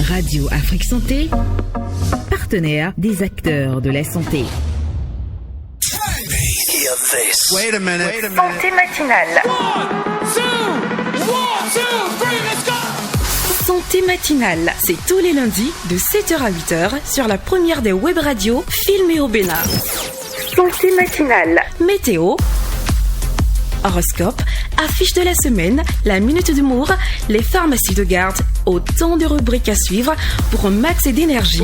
Radio Afrique Santé, partenaire des acteurs de la santé. Wait a minute. Santé matinale. Santé matinale, c'est tous les lundis de 7h à 8h sur la première des web radios filmées au Bénin. Santé matinale. Météo, horoscope, affiche de la semaine, la minute d'humour, les pharmacies de garde, autant de rubriques à suivre pour un max d'énergie.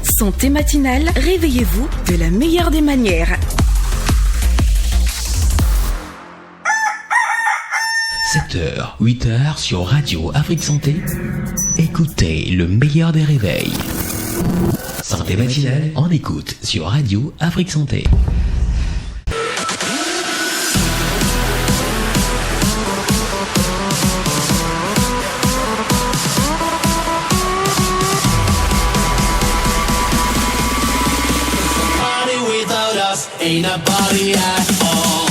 Santé matinale, réveillez-vous de la meilleure des manières. 7h, 8h sur Radio Afrique Santé. Écoutez le meilleur des réveils. Santé matinale, en écoute sur Radio Afrique Santé. Party without us ain't a party at all.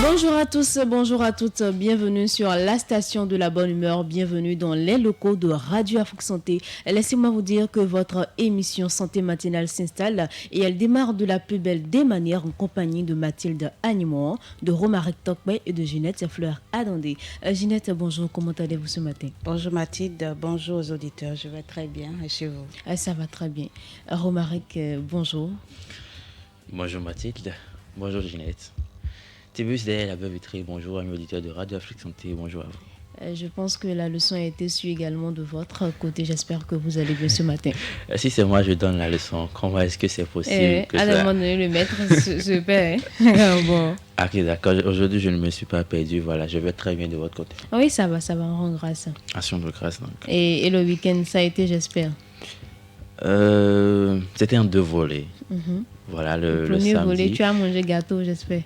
Bonjour à tous, bonjour à toutes, bienvenue sur la station de la bonne humeur, bienvenue dans les locaux de Radio Afrique Santé. Laissez-moi vous dire que votre émission Santé matinale s'installe et elle démarre de la plus belle des manières en compagnie de Mathilde Animouan, de Romaric Tokbe et de Ginette Fleur Adandé. Ginette, bonjour, comment allez-vous ce matin? Bonjour Mathilde, bonjour aux auditeurs, je vais très bien et chez vous? Ça va très bien. Romaric, bonjour. Bonjour Mathilde, bonjour Ginette. Tibus derrière la baie vitrée, bonjour à mes auditeurs de Radio Afrique Santé, bonjour à vous. Je pense que la leçon a été suivie également de votre côté, j'espère que vous allez bien ce matin. Si c'est moi, je donne la leçon, comment est-ce que c'est possible que à ça... un moment donné, le maître se perd. Bon. Ok, d'accord, aujourd'hui je ne me suis pas perdu, voilà, je vais très bien de votre côté. Oui, ça va, on rend grâce. Action de grâce donc. Et le week-end, ça a été, j'espère? C'était en 2 volets. Mm-hmm. Voilà, le premier samedi. volet, tu as mangé gâteau, j'espère?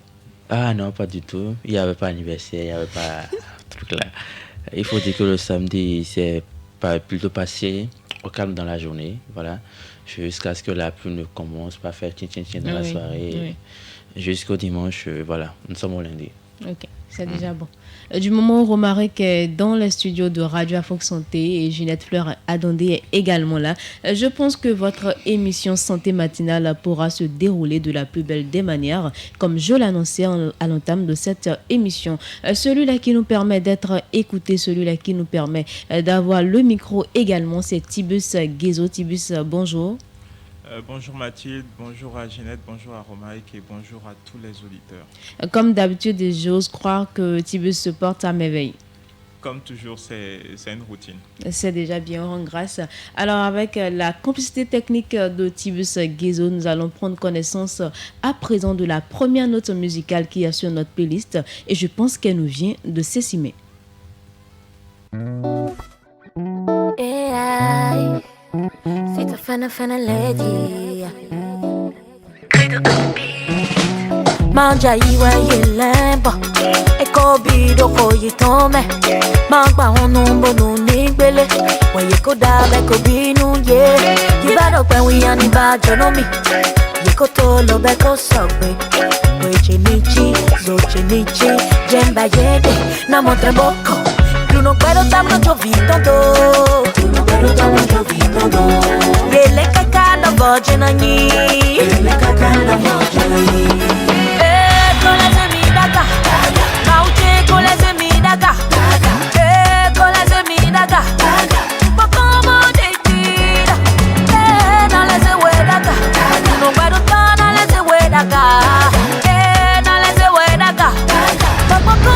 Ah non, pas du tout. Il n'y avait pas anniversaire, il n'y avait pas truc là. Il faut dire que le samedi, c'est plutôt passé au calme dans la journée, voilà. Jusqu'à ce que la pluie ne commence pas à faire tchin dans la soirée. Oui. Jusqu'au dimanche, voilà, nous sommes au lundi. Ok, c'est déjà bon. Du moment où Romaric est dans les studios de Radio Afrique Santé et Ginette Fleur Adandé est également là, je pense que votre émission Santé matinale pourra se dérouler de la plus belle des manières, comme je l'annonçais à l'entame de cette émission. Celui-là qui nous permet d'être écouté, celui-là qui nous permet d'avoir le micro également, c'est Tibus Guézo. Tibus, bonjour. Bonjour Mathilde, bonjour à Ginette, bonjour à Romaric et bonjour à tous les auditeurs. Comme d'habitude, j'ose croire que Tibus se porte à merveille. Comme toujours, c'est une routine. C'est déjà bien, on rend grâce. Alors, avec la complicité technique de Tibus Guézo, nous allons prendre connaissance à présent de la première note musicale qui est sur notre playlist et je pense qu'elle nous vient de Cécimé. C'est ta fana lady. Manja iwe yelembo Eko bido koyi tome Magba onumbo nunigbele Weye koda beko binu ye Yibado pen wi ani ba jonomi Yeko tolo beko sogbe Weche nichi, zoche nichi Jemba yede, na montre boko Bruno pero tamno jovitondo Bruno pero tamno jovitondo Yele kaka na vojena nyi Yele kaka na vojena nyi con la semidaga, mauche con la semidaga, con la semidaga, como de tira, no le se huedaga, no puedo no le se huedaga, no le se huedaga, como,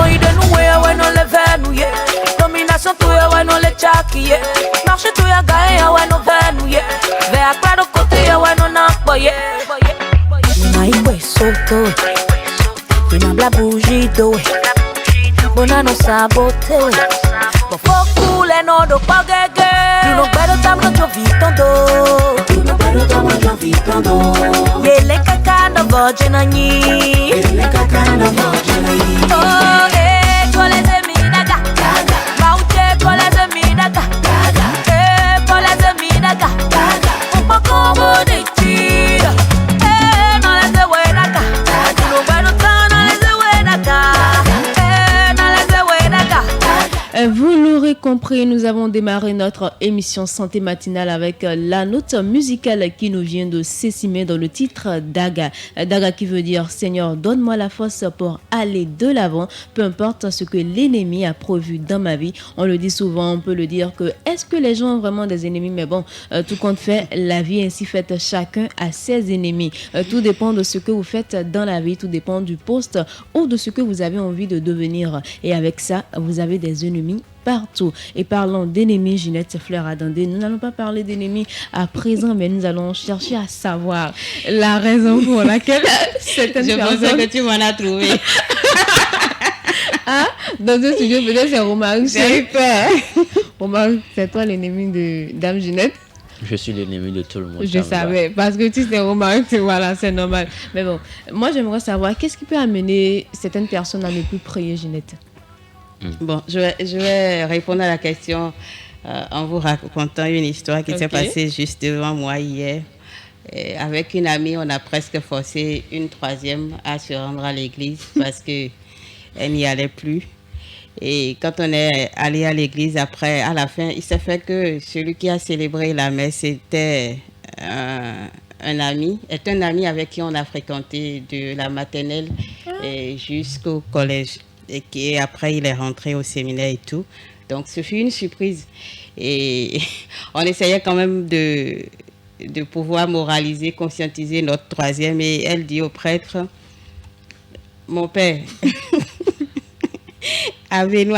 hoy de nuevo no le ve Son tout ya ouais non les tchakiye. Marche tout ya gagne ya ouais non venouye. Ve à quoi de côté ya ouais non nakboye. Naikwe soto. Inambla bougie do. Bona no sabote. Bon faut couler non do pas gege. Tu no better tam no jovitondo. Tu no better tam no jovitondo. Yele kaka no virginani. Yele kaka no virginani. Oh kole zemidaga. Mauche kole zemidaga. Kole zemidaga. Un poco de tira. No les de buena ca. Tu no better tam no les de buena ca. No les de buena ca. Vous l'aurez compris, nous avons démarré notre émission Santé matinale avec la note musicale qui nous vient de s'essimer dans le titre Daga. Daga qui veut dire Seigneur, donne-moi la force pour aller de l'avant, peu importe ce que l'ennemi a prévu dans ma vie. On le dit souvent, on peut le dire que est-ce que les gens ont vraiment des ennemis? Mais bon, tout compte fait, la vie ainsi faite, chacun a ses ennemis. Tout dépend de ce que vous faites dans la vie, tout dépend du poste ou de ce que vous avez envie de devenir. Et avec ça, vous avez des ennemis partout. Et parlons d'ennemis, Ginette Fleur Adandé, nous n'allons pas parler d'ennemis à présent, mais nous allons chercher à savoir la raison pour laquelle certaines personnes... Je pensais que tu m'en as trouvé. Ah, dans ce studio, peut-être c'est Romaric. J'ai eu peur. Romaric, c'est toi l'ennemi de Dame Ginette? Je suis l'ennemi de tout le monde. Je savais, parce que tu sais, Romaric, voilà, c'est normal. Mais bon, moi j'aimerais savoir, qu'est-ce qui peut amener certaines personnes à ne plus prier, Ginette? Bon, je vais répondre à la question en vous racontant une histoire qui s'est passée juste devant moi hier. Et avec une amie, on a presque forcé une troisième à se rendre à l'église parce qu'elle n'y allait plus. Et quand on est allé à l'église après, à la fin, il s'est fait que celui qui a célébré la messe était un ami avec qui on a fréquenté de la maternelle jusqu'au collège. Et après, il est rentré au séminaire et tout. Donc, ce fut une surprise. Et on essayait quand même de pouvoir moraliser, conscientiser notre troisième. Et elle dit au prêtre, mon père, avec nous,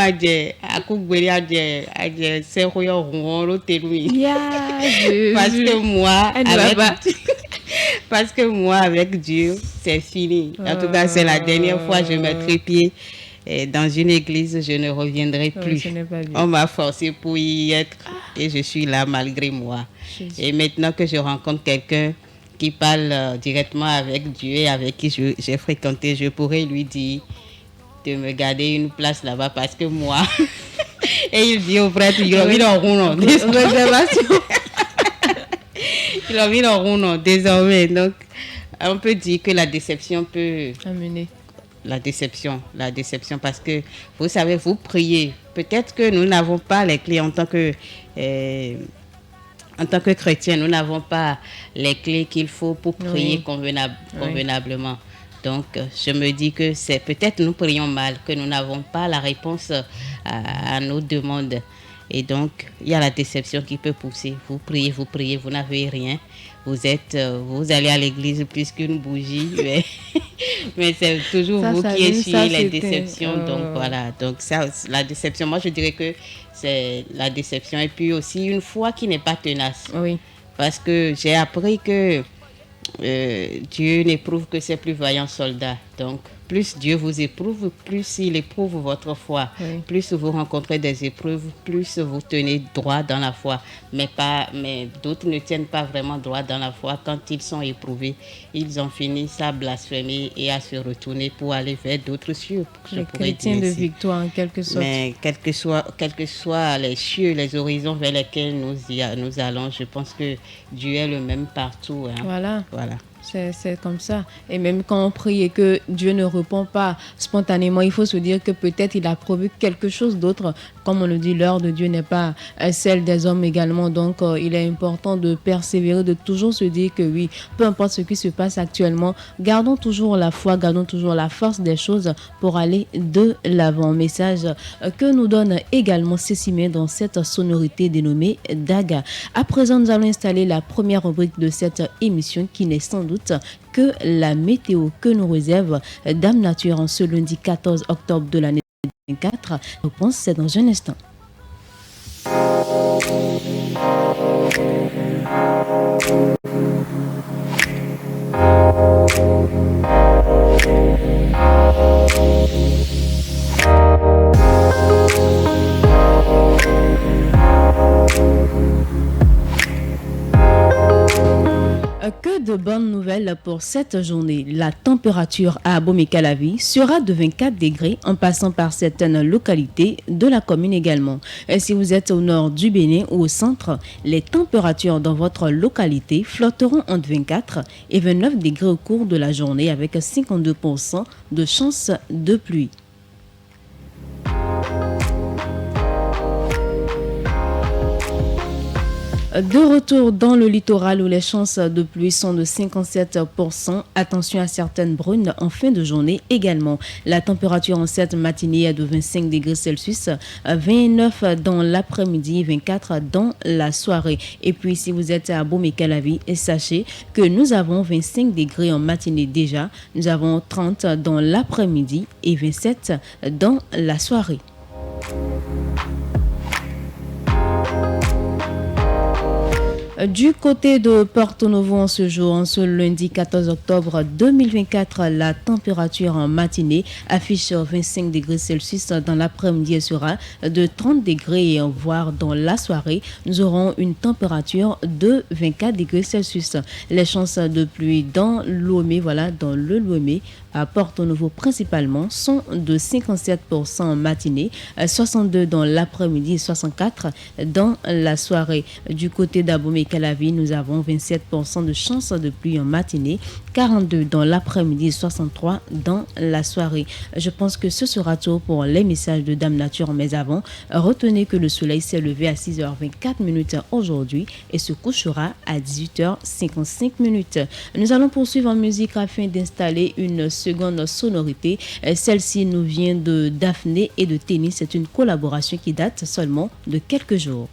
parce que moi, avec Dieu, c'est fini. En tout cas, c'est la dernière fois que je mettrai pied dans une église, je ne reviendrai plus. On m'a forcé pour y être et je suis là malgré moi. Et maintenant que je rencontre quelqu'un qui parle directement avec Dieu et avec qui j'ai fréquenté, je pourrais lui dire de me garder une place là-bas parce que moi... Et il dit au prêtre, il a mis en roulant. Il a mis en roulant désormais. Donc, on peut dire que la déception peut... amener. La déception parce que vous savez, vous priez. Peut-être que nous n'avons pas les clés en tant que chrétiens, nous n'avons pas les clés qu'il faut pour prier convenablement. Donc, je me dis que c'est peut-être nous prions mal, que nous n'avons pas la réponse à nos demandes. Et donc, il y a la déception qui peut pousser. Vous priez, vous n'avez rien. Vous allez à l'église plus qu'une bougie, mais c'est toujours vous qui essuyez les déceptions. Donc voilà, donc ça, la déception, moi je dirais que c'est la déception. Et puis aussi une foi qui n'est pas tenace. Oui. Parce que j'ai appris que Dieu n'éprouve que ses plus vaillants soldats. Donc, plus Dieu vous éprouve, plus il éprouve votre foi. Oui. Plus vous rencontrez des épreuves, plus vous tenez droit dans la foi. Mais d'autres ne tiennent pas vraiment droit dans la foi. Quand ils sont éprouvés, ils ont fini à blasphémer et à se retourner pour aller vers d'autres cieux. Les chrétiens de victoire, en quelque sorte. Mais quels que soient les cieux, les horizons vers lesquels nous allons, je pense que Dieu est le même partout. Hein. Voilà. C'est comme ça. Et même quand on prie et que Dieu ne répond pas spontanément, il faut se dire que peut-être il a prévu quelque chose d'autre. Comme on le dit, l'heure de Dieu n'est pas celle des hommes également. Donc, il est important de persévérer, de toujours se dire que oui, peu importe ce qui se passe actuellement, gardons toujours la foi, gardons toujours la force des choses pour aller de l'avant. Message que nous donne également Cécimé dans cette sonorité dénommée Daga. À présent, nous allons installer la première rubrique de cette émission qui n'est sans doute que la météo que nous réserve Dame Nature en ce lundi 14 octobre de l'année 2024. Réponse, c'est dans un instant. Que de bonnes nouvelles pour cette journée. La température à Abomey-Calavi sera de 24 degrés en passant par certaines localités de la commune également. Et si vous êtes au nord du Bénin ou au centre, les températures dans votre localité flotteront entre 24 et 29 degrés au cours de la journée avec 52% de chance de pluie. De retour dans le littoral où les chances de pluie sont de 57%. Attention à certaines brunes en fin de journée également. La température en cette matinée est de 25 degrés Celsius, 29 dans l'après-midi et 24 dans la soirée. Et puis si vous êtes à Abomey-Calavi, sachez que nous avons 25 degrés en matinée déjà. Nous avons 30 dans l'après-midi et 27 dans la soirée. Du côté de Porto Novo en ce jour, en ce lundi 14 octobre 2024, la température en matinée affiche 25 degrés Celsius. Dans l'après-midi, elle sera de 30 degrés, voire dans la soirée, nous aurons une température de 24 degrés Celsius. Les chances de pluie dans Lomé, dans le Lomé, à Porto Novo principalement, sont de 57% en matinée, 62 dans l'après-midi et 64 dans la soirée. Du côté d'Abomey-Calavi, nous avons 27% de chances de pluie en matinée, 42 dans l'après-midi et 63 dans la soirée. Je pense que ce sera tout pour les messages de Dame Nature, mais avant, retenez que le soleil s'est levé à 6h24 aujourd'hui et se couchera à 18h55. Nous allons poursuivre en musique afin d'installer une seconde sonorité. Celle-ci nous vient de Daphné et de Tennis. C'est une collaboration qui date seulement de quelques jours.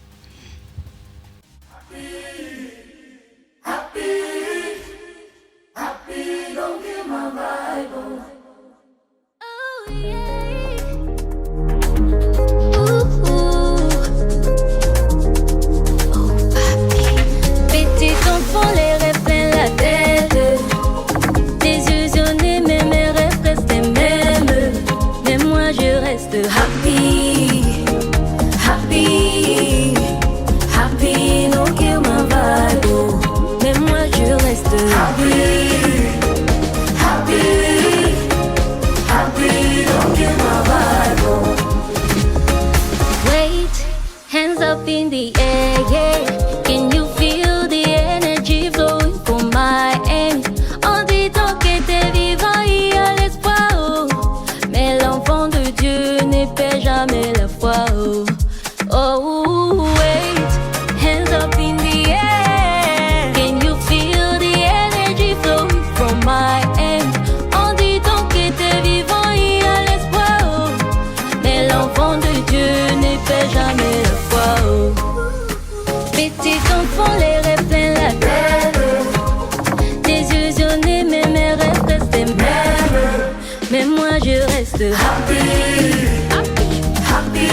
In the air, yeah. Can you feel the energy flowing from my end? On dit tant que t'es vivant, il y a l'espoir, oh. Mais l'enfant de Dieu ne perd jamais la foi, oh. Oh, wait, hands up in the air. Can you feel the energy flowing from my end? On dit tant que t'es vivant, il y a l'espoir, oh. Mais l'enfant de Dieu ne perd jamais la foi, oh. Petit enfant, les rêves plein la tête. Désillusionné, mais mes rêves restent les mêmes. Mais moi je reste happy, happy, happy,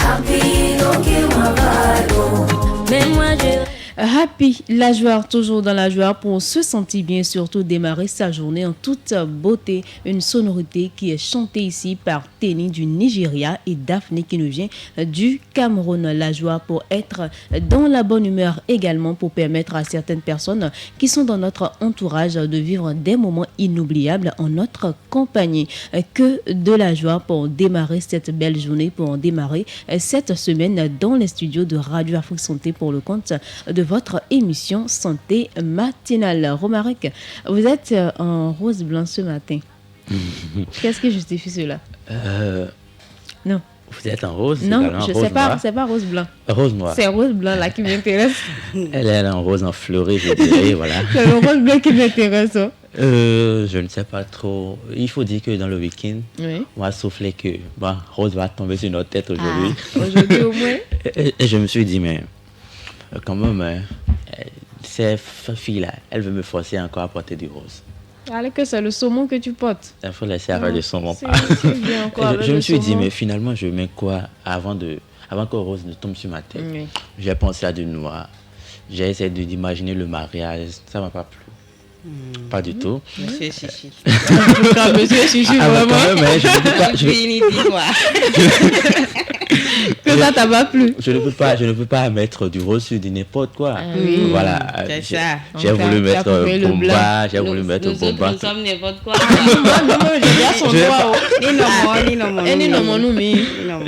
happy, don't kill my vibe. Mais moi je Happy, la joie, toujours dans la joie pour se sentir bien, surtout démarrer sa journée en toute beauté. Une sonorité qui est chantée ici par Tenny du Nigeria et Daphné qui nous vient du Cameroun. La joie pour être dans la bonne humeur également, pour permettre à certaines personnes qui sont dans notre entourage de vivre des moments inoubliables en notre compagnie. Que de la joie pour démarrer cette belle journée, pour démarrer cette semaine dans les studios de Radio Afrique Santé pour le compte de votre émission Santé matinale. Romaric, vous êtes en rose blanc ce matin. Qu'est-ce qui justifie cela? Non. Vous êtes en rose? Non, c'est pas rose blanc. Rose noir. C'est rose blanc là qui m'intéresse. Elle est en rose en fleuri, je dirais, voilà. C'est le rose blanc qui m'intéresse. Hein. Je ne sais pas trop. Il faut dire que dans le week-end, oui, on a soufflé que rose va tomber sur notre tête aujourd'hui. Aujourd'hui au moins. Et je me suis dit, mais quand même, cette fille-là, elle veut me forcer encore à porter du rose. Allez, que c'est le saumon que tu portes. Il faut laisser avec le saumon. Je me suis dit, mais finalement, je mets quoi avant que rose ne tombe sur ma tête? Oui. J'ai pensé à du noir. J'ai essayé d'imaginer le mariage. Ça ne m'a pas plu. Pas du tout. Monsieur Chichi. Monsieur Chichi, vraiment. Je Que ça t'a pas plu. Je ne peux pas mettre du rose sur du n'importe quoi. Oui, voilà. c'est ça. J'ai voulu mettre Bomba, j'ai voulu mettre Bomba. Nous sommes n'importe quoi.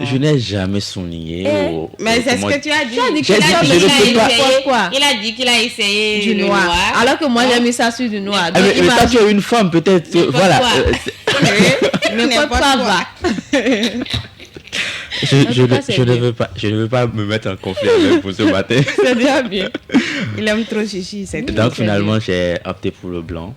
Je n'ai jamais souligné. Mais c'est ce que tu as dit. Il a dit qu'il a essayé du noir. Alors que moi, j'ai mis ça sur du noir. Mais toi, tu es une femme, peut-être. Voilà. N'importe quoi va. Je ne veux pas me mettre en conflit avec vous ce matin. C'est déjà bien. Il aime trop chichi. Donc finalement, j'ai opté pour le blanc.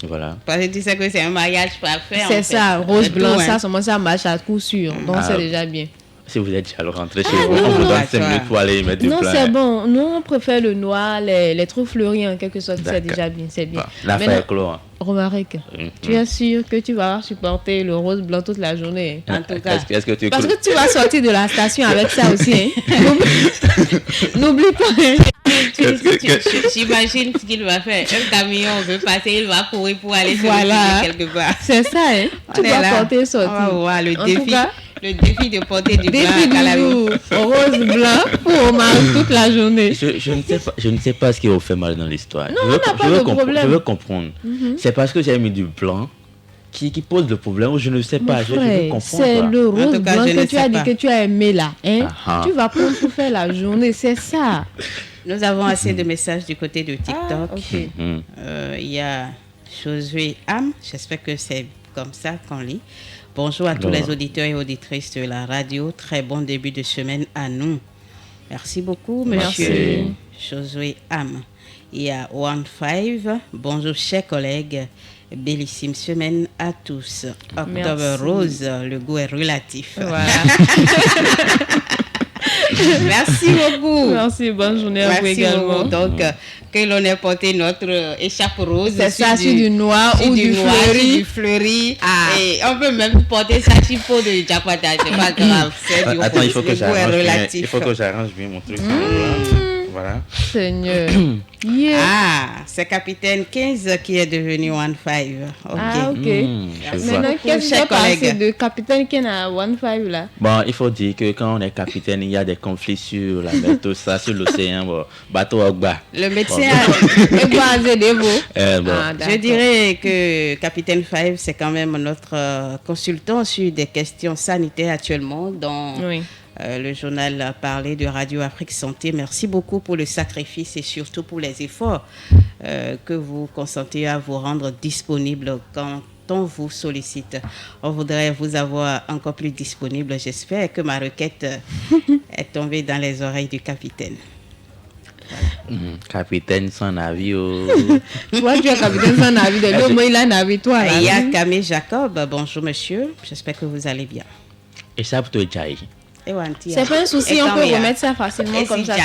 Voilà. Parce que tu sais que c'est un mariage parfait. C'est ça, rose blanc, ça marche à coup sûr. Donc c'est déjà bien. Si vous êtes déjà rentré chez vous, on vous donne 5 minutes pour aller mettre du blanc. Non, c'est bon. Nous, on préfère le noir, les trucs fleuris en quelque sorte. C'est déjà bien. C'est bien. L'affaire est clos. Romaric, tu es sûr que tu vas supporter le rose blanc toute la journée? En tout cas. Est-ce que tu parce que tu vas sortir de la station avec ça aussi. N'oublie pas. J'imagine ce qu'il va faire. Un camion veut passer, il va courir pour aller se quelque part. C'est ça, hein? Tu dois porter sortir. Le défi de porter du blanc à Calabi. Rose blanc pour Omar toute la journée. Je ne sais pas ce qui vous fait mal dans l'histoire. Non, on n'a pas de problème. Je veux comprendre. C'est parce que j'ai mis du blanc qui pose le problème ou je ne sais pas. Je veux comprendre. C'est le rose blanc que tu as dit que tu as aimé là. Hein? Tu vas prendre pour faire la journée, c'est ça. Nous avons assez de messages du côté de TikTok. Il y a Josué Am, j'espère que c'est comme ça qu'on lit. Bonjour à tous les auditeurs et auditrices de la radio. Très bon début de semaine à nous. Merci beaucoup, monsieur Josué Am. Il y a One5. Bonjour, chers collègues. Bellissime semaine à tous. Octobre rose, le goût est relatif. Voilà. Merci beaucoup. Merci, bonne journée à vous également. Donc, que l'on ait porté notre écharpe rose. C'est ça, sur du noir ou du fleuri. Et on peut même porter ça sur peau de Jakarta. C'est pas grave. C'est du Attends, rose. il faut que j'arrange bien mon truc. Voilà. Seigneur. C'est Capitaine 15 qui est devenu One 5. Ok. Maintenant, qu'est-ce qui est passé de Capitaine 15 à One 5 là? Bon, il faut dire que quand on est capitaine, il y a des conflits sur la mer, tout ça, sur l'océan, bateau à bas. Le médecin Je dirais que Capitaine 5, c'est quand même notre consultant sur des questions sanitaires actuellement dans... le journal a parlé de Radio Afrique Santé. Merci beaucoup pour le sacrifice et surtout pour les efforts que vous consentez à vous rendre disponible quand on vous sollicite. On voudrait vous avoir encore plus disponible. J'espère que ma requête est tombée dans les oreilles du capitaine. Capitaine sans avion. Toi, tu es capitaine sans avion. Moi, il a un avion. Toi, il y a Camé Jacob. Bonjour, monsieur. J'espère que vous allez bien. Et ça pour te jaillir. C'est pas un souci, on peut remettre ça facilement comme ça.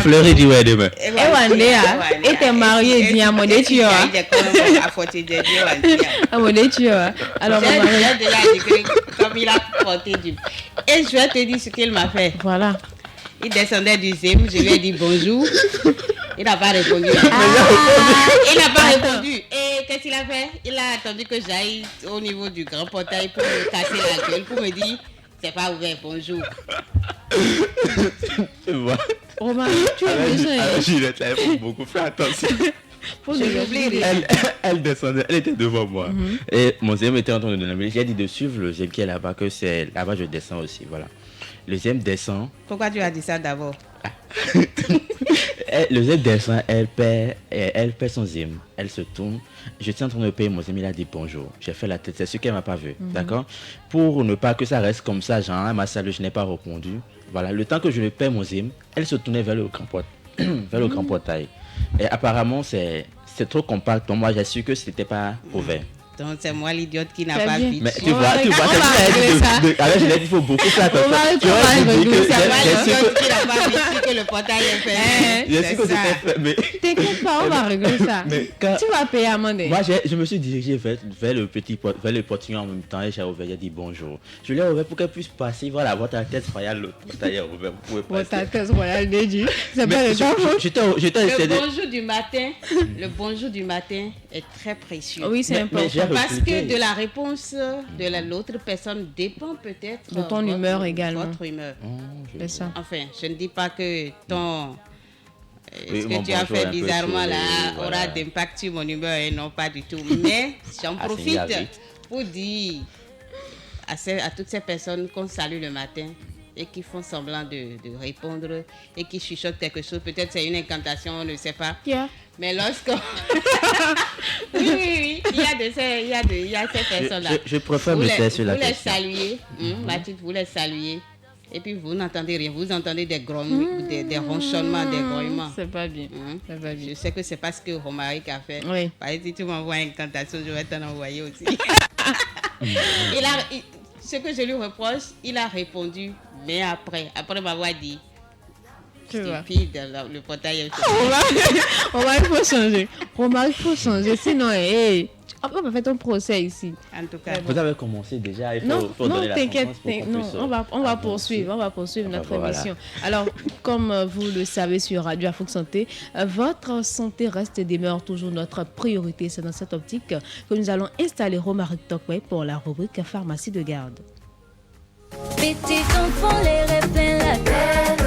Fleury du ouais demain. Et t'es marié, dis à mon détu. Alors, mon détu. Alors, comme il a porté du. Et je vais te dire ce qu'il m'a fait. Voilà. Il descendait du Zim, je lui ai dit bonjour. Il n'a pas répondu. Il n'a pas répondu. Et qu'est-ce qu'il a fait? Il a attendu que j'aille au niveau du grand portail pour me casser la gueule, pour me dire. C'est pas ouvert, bonjour. Tu vois. Romain, tu es besoin. Ginette, elle faut beaucoup faire attention. Elle descendait, elle était devant moi. Et mon Zem était en train de donner. J'ai dit de suivre le Zem qui est là-bas, que c'est là-bas je descends aussi. Voilà. Le Zem descend. Pourquoi tu as dit ça d'abord? Le Zem descend, elle perd son Zem. Elle se tourne. Je suis en train de payer mon Zem, il a dit bonjour. J'ai fait la tête, c'est ce qu'elle m'a pas vu. D'accord? Pour ne pas que ça reste comme ça, genre, elle m'a salué, je n'ai pas répondu. Voilà, le temps que je ne paie mon Zem, elle se tournait vers le grand portail. Et apparemment, c'est trop compact. Moi, j'ai su que c'était pas ouvert. Donc, c'est moi l'idiote qui n'a pas vu. Mais tu vois, c'est ça. Alors, je l'ai dit, il faut beaucoup faire attention. Tu vois, que le portail est fait. J'ai su que c'était fait, mais... T'inquiète pas, on va régler ça. Tu vas payer amende. Moi, je me suis dirigé vers le portillon en même temps et j'ai ouvert, j'ai dit bonjour. Je l'ai ouvert pour qu'elle puisse passer. Voilà, votre tête royale, le portail est ouvert, vous pouvez passer. Votre tête royale, Dédi. C'est pas le temps. Le bonjour du matin est très précieux. Oui, c'est important. parce que de la réponse de l'autre personne dépend peut-être de ton humeur également. Votre humeur. C'est ça. Enfin, je ne dis pas que ton... Oui, ce que tu as fait bizarrement là aura d'impact sur mon humeur et non pas du tout. Mais j'en profite pour dire à toutes ces personnes qu'on salue le matin et qui font semblant de répondre et qui chuchotent quelque chose. Peut-être c'est une incantation, on ne sait pas. Yeah. Mais lorsque... oui, il y a ces personnes-là. Je préfère me taire sur la question. Vous les saluez, Mathilde, vous les saluez. Et puis vous n'entendez rien, vous entendez des grognements, des ronchonnements, des grognements. C'est pas bien. C'est pas bien. Je sais que c'est pas ce que Romaric a fait. Oui. Par exemple, si tu m'envoies une incantation, je vais t'en envoyer aussi. Ce que je lui reproche, il a répondu, mais après m'avoir dit. Stupide, le portail est il faut changer. Romaric, il faut changer. Sinon, on va faire ton procès ici. En tout cas, vous avez commencé déjà. Il faut non, donner t'inquiète. On va poursuivre notre émission. Alors, comme vous le savez sur Radio Afro Santé, votre santé reste et demeure toujours notre priorité. C'est dans cette optique que nous allons installer Romaric Tokwe pour la rubrique pharmacie de garde. Petit enfant, les rêves plein la tête.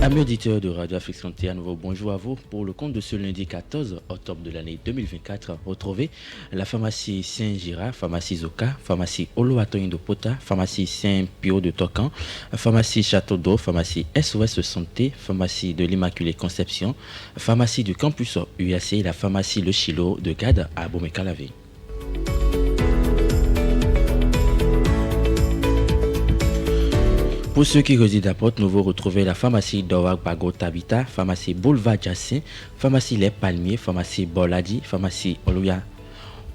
Amis auditeurs de Radio Afrique Santé, à nouveau bonjour à vous. Pour le compte de ce lundi 14 octobre de l'année 2024, retrouvez la pharmacie Saint-Gira, pharmacie Zoka, pharmacie Oloatoyin de Pota, pharmacie Saint-Pio de Tocan, pharmacie Château d'Eau, pharmacie SOS Santé, pharmacie de l'Immaculée Conception, pharmacie du campus UAC et la pharmacie Le Chilo de Gade à Bomé-Calavé. Pour ceux qui résident à Porte-Nouveau, retrouvez la pharmacie Dowak Bago Tabita, pharmacie Boulevard Jassé, pharmacie Les Palmiers, pharmacie Boladi, pharmacie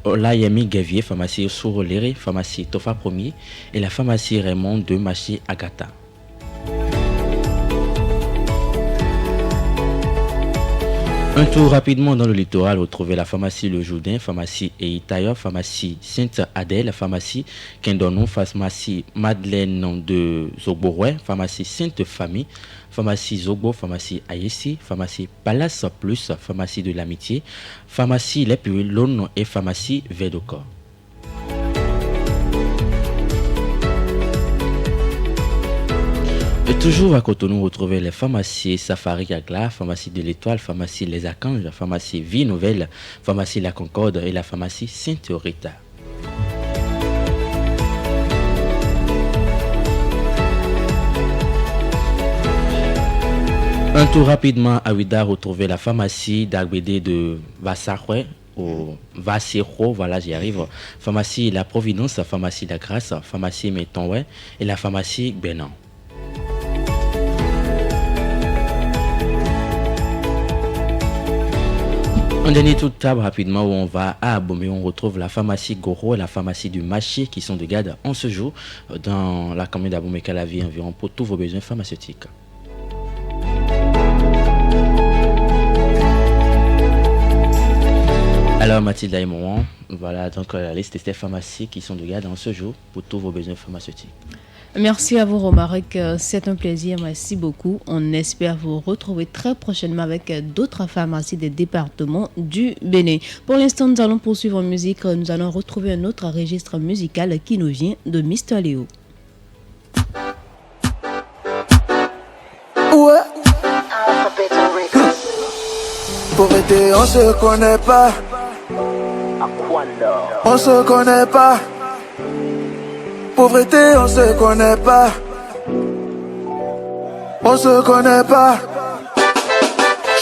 Olayemi Guevier, pharmacie Souroléré, pharmacie Tofa Premier et la pharmacie Raymond de Maché Agata. Un tour rapidement dans le littoral, retrouvez la pharmacie Le Jourdain, pharmacie Eitayo, pharmacie Sainte-Adèle, pharmacie Kendonou, pharmacie Madeleine de Zogboroué, pharmacie Sainte-Famille, pharmacie Zogbo, pharmacie Ayessi, pharmacie Palace Plus, pharmacie de l'Amitié, pharmacie Les Puy-Lone et pharmacie Védocor. Et toujours à Cotonou, retrouvez les pharmacies Safari Agla, pharmacie de l'Étoile, pharmacie Les Archanges, pharmacie Vie Nouvelle, pharmacie La Concorde et la pharmacie Sainte-Rita. Un tour rapidement à Ouida, retrouvez la pharmacie d'Agbédé de Vassaroué, au Vassero, voilà j'y arrive, pharmacie La Providence, pharmacie La Grâce, pharmacie Métonoué et la pharmacie Bénin. Un dernier tour de table rapidement où on va à Abomey, on retrouve la pharmacie Goro et la pharmacie du Marché qui sont de garde en ce jour dans la commune d'Abomey-Calavi environ pour tous vos besoins pharmaceutiques. Alors Mathilde et moi, voilà donc la liste des pharmacies qui sont de garde en ce jour pour tous vos besoins pharmaceutiques. Merci à vous Romaric, c'est un plaisir, merci beaucoup. On espère vous retrouver très prochainement avec d'autres pharmacies des départements du Bénin. Pour l'instant, nous allons poursuivre en musique. Nous allons retrouver un autre registre musical qui nous vient de Mr. Léo. Ouais. Pauvreté, on se connaît pas. On se connaît pas. Pauvreté, on se connaît pas. On se connaît pas.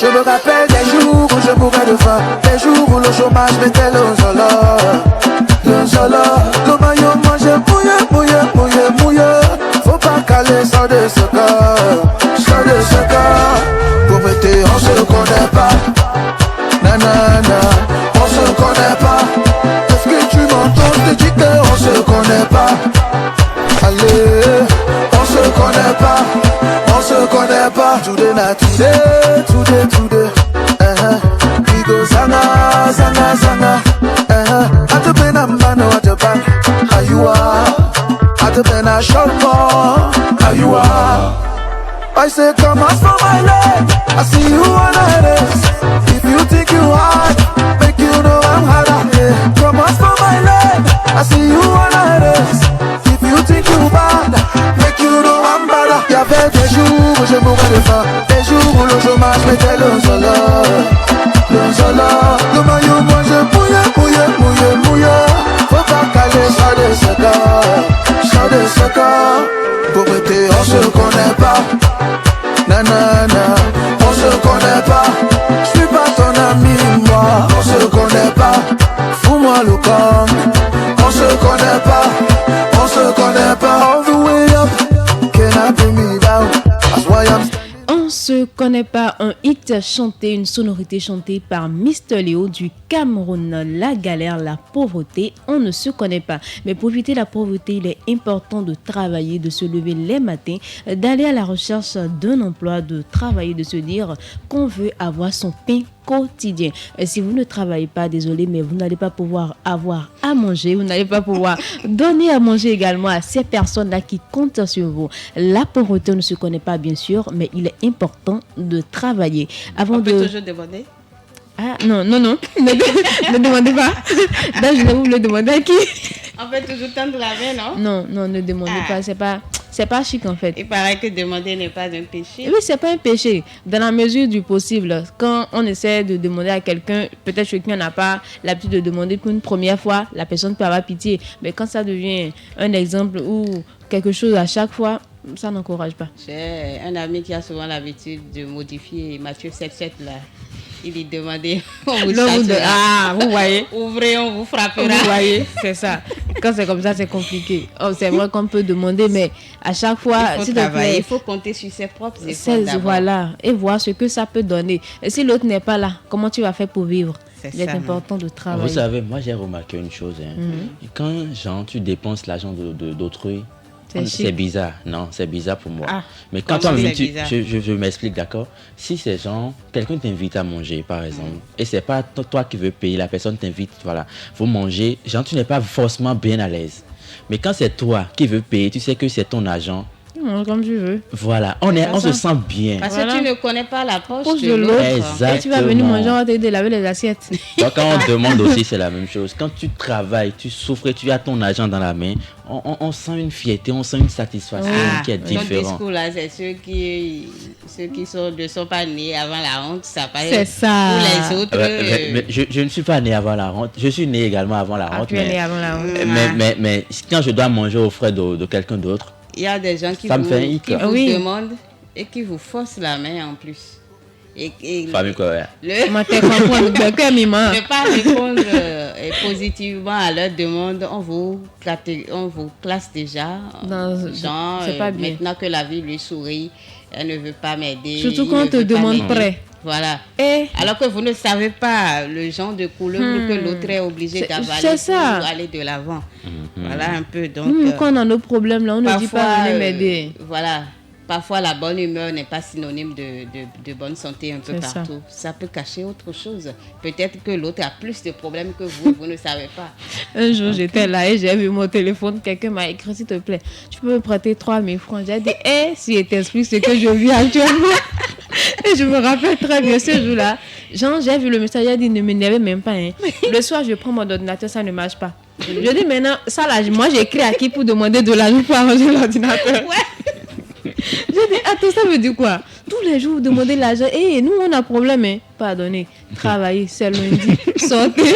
Je me rappelle des jours où je mourais de faim, des jours où le chômage mettait le solo. Le solo, le maillot mangeait mouillé. Faut pas caler ça de ce corps, ça de ce corps. Pauvreté, on se connaît pas. Nanana, on se connaît pas. Est-ce que tu m'entends? Je te dis qu'on se connaît pas. Allez, on se connaît pas. On se se connaît pas. Today na today, today, today. We go zanga, zanga, zanga. At the pen I'm man, at the bank. How you are? At the pen I short more. How you are? I say come ask for my leg. I see you on a race. If you think you hard, make you know I'm harder. Yeah. Come ask for my leg. I see you on a race. If you think you bad, make you know I'm bad. Y'avait des jours où je mourrais de faim, des jours où le chômage mettait le solo. Le solo, le maillot moi je mouille. Faut pas caler ça de ce corps. Pauvreté on se connaît pas. Nanana, on se connaît pas. Je suis pas ton ami, moi. On se connaît pas. Fous-moi le camp. On se connaît pas. On se connaît pas. All the way up. Can I bring me down? That's why I'm. On se connaît pas, un hit chanté, une sonorité chantée par Mr. Léo du Cameroun. La galère, la pauvreté, on ne se connaît pas. Mais pour éviter la pauvreté, il est important de travailler, de se lever les matins, d'aller à la recherche d'un emploi, de travailler, de se dire qu'on veut avoir son pain quotidien. Si vous ne travaillez pas, désolé, mais vous n'allez pas pouvoir avoir à manger, vous n'allez pas pouvoir donner à manger également à ces personnes-là qui comptent sur vous. La pauvreté ne se connaît pas, bien sûr, mais il est important de travailler. On peut toujours demander. Ah non, ne demandez pas. Là, je vais vous le demander à qui? On peut toujours tendre la main, non? Non, ne demandez pas. C'est pas chic en fait. Il paraît que demander n'est pas un péché. Oui, c'est pas un péché. Dans la mesure du possible, quand on essaie de demander à quelqu'un, peut-être que quelqu'un n'a pas l'habitude de demander pour une première fois, la personne peut avoir pitié. Mais quand ça devient un exemple ou quelque chose à chaque fois, ça n'encourage pas. J'ai un ami qui a souvent l'habitude de modifier Matthieu 7,7 là. Il lui demandait, on vous ah, vous voyez. Ouvrez, on vous frappera. Vous voyez, c'est ça. Quand c'est comme ça, c'est compliqué. Oh, c'est vrai qu'on peut demander, mais à chaque fois, il faut compter sur ses propres efforts d'abord. Voilà, et voir ce que ça peut donner. Et si l'autre n'est pas là, comment tu vas faire pour vivre? Il est important de travailler. Vous savez, moi j'ai remarqué une chose. Quand tu dépenses l'argent d'autrui, c'est bizarre. Non, c'est bizarre pour moi. Ah, mais quand je m'explique, d'accord. Si c'est genre, quelqu'un t'invite à manger, par exemple, et c'est pas toi qui veux payer, la personne t'invite, voilà, vous mangez, genre tu n'es pas forcément bien à l'aise. Mais quand c'est toi qui veux payer, tu sais que c'est ton argent. Comme tu veux. Voilà, on se sent bien. Parce que tu ne connais pas la poche de l'autre. Exactement. Et tu vas venir manger, on va t'aider à laver les assiettes. Donc, quand on demande aussi, c'est la même chose. Quand tu travailles, tu souffres, tu as ton argent dans la main, on sent une fierté, on sent une satisfaction qui est différente. Ton discours là, c'est ceux qui ne sont pas nés avant la honte, ça paraît. C'est ça. Pour les autres. Mais je ne suis pas né avant la honte. Je suis né également avant la honte. Tu es né avant la honte. Mais quand je dois manger aux frais de quelqu'un d'autre, il y a des gens qui vous demandent et qui vous forcent la main en plus. Famille quoi, ouais. Ne pas répondre positivement à leur demande, on vous classe déjà. C'est pas bien. Maintenant que la vie lui sourit, elle ne veut pas m'aider. Surtout quand on te demande prêt. Voilà. Alors que vous ne savez pas le genre de couleur que l'autre est obligé d'avaler pour aller de l'avant. Voilà un peu. Donc, quand on a nos problèmes, là, on ne dit pas venez m'aider. Voilà. Parfois, la bonne humeur n'est pas synonyme de bonne santé un peu partout. Ça peut cacher autre chose. Peut-être que l'autre a plus de problèmes que vous ne savez pas. Un jour, j'étais là et j'ai vu mon téléphone. Quelqu'un m'a écrit, s'il te plaît, tu peux me prêter 3 000 francs. J'ai dit, si je t'explique ce que je vis actuellement. Et je me rappelle très bien ce jour-là. J'ai vu le message, j'ai dit, ne m'énervez même pas. Hein. Le soir, je prends mon ordinateur, ça ne marche pas. Je dis, maintenant, ça là, moi, j'ai écrit à qui pour demander de l'argent pour arranger l'ordinateur. J'ai dit, attends, ça veut dire quoi? Tous les jours, vous demandez l'argent. Nous, on a problème. Hein. Pardonnez, travailler, c'est lundi. Sortez.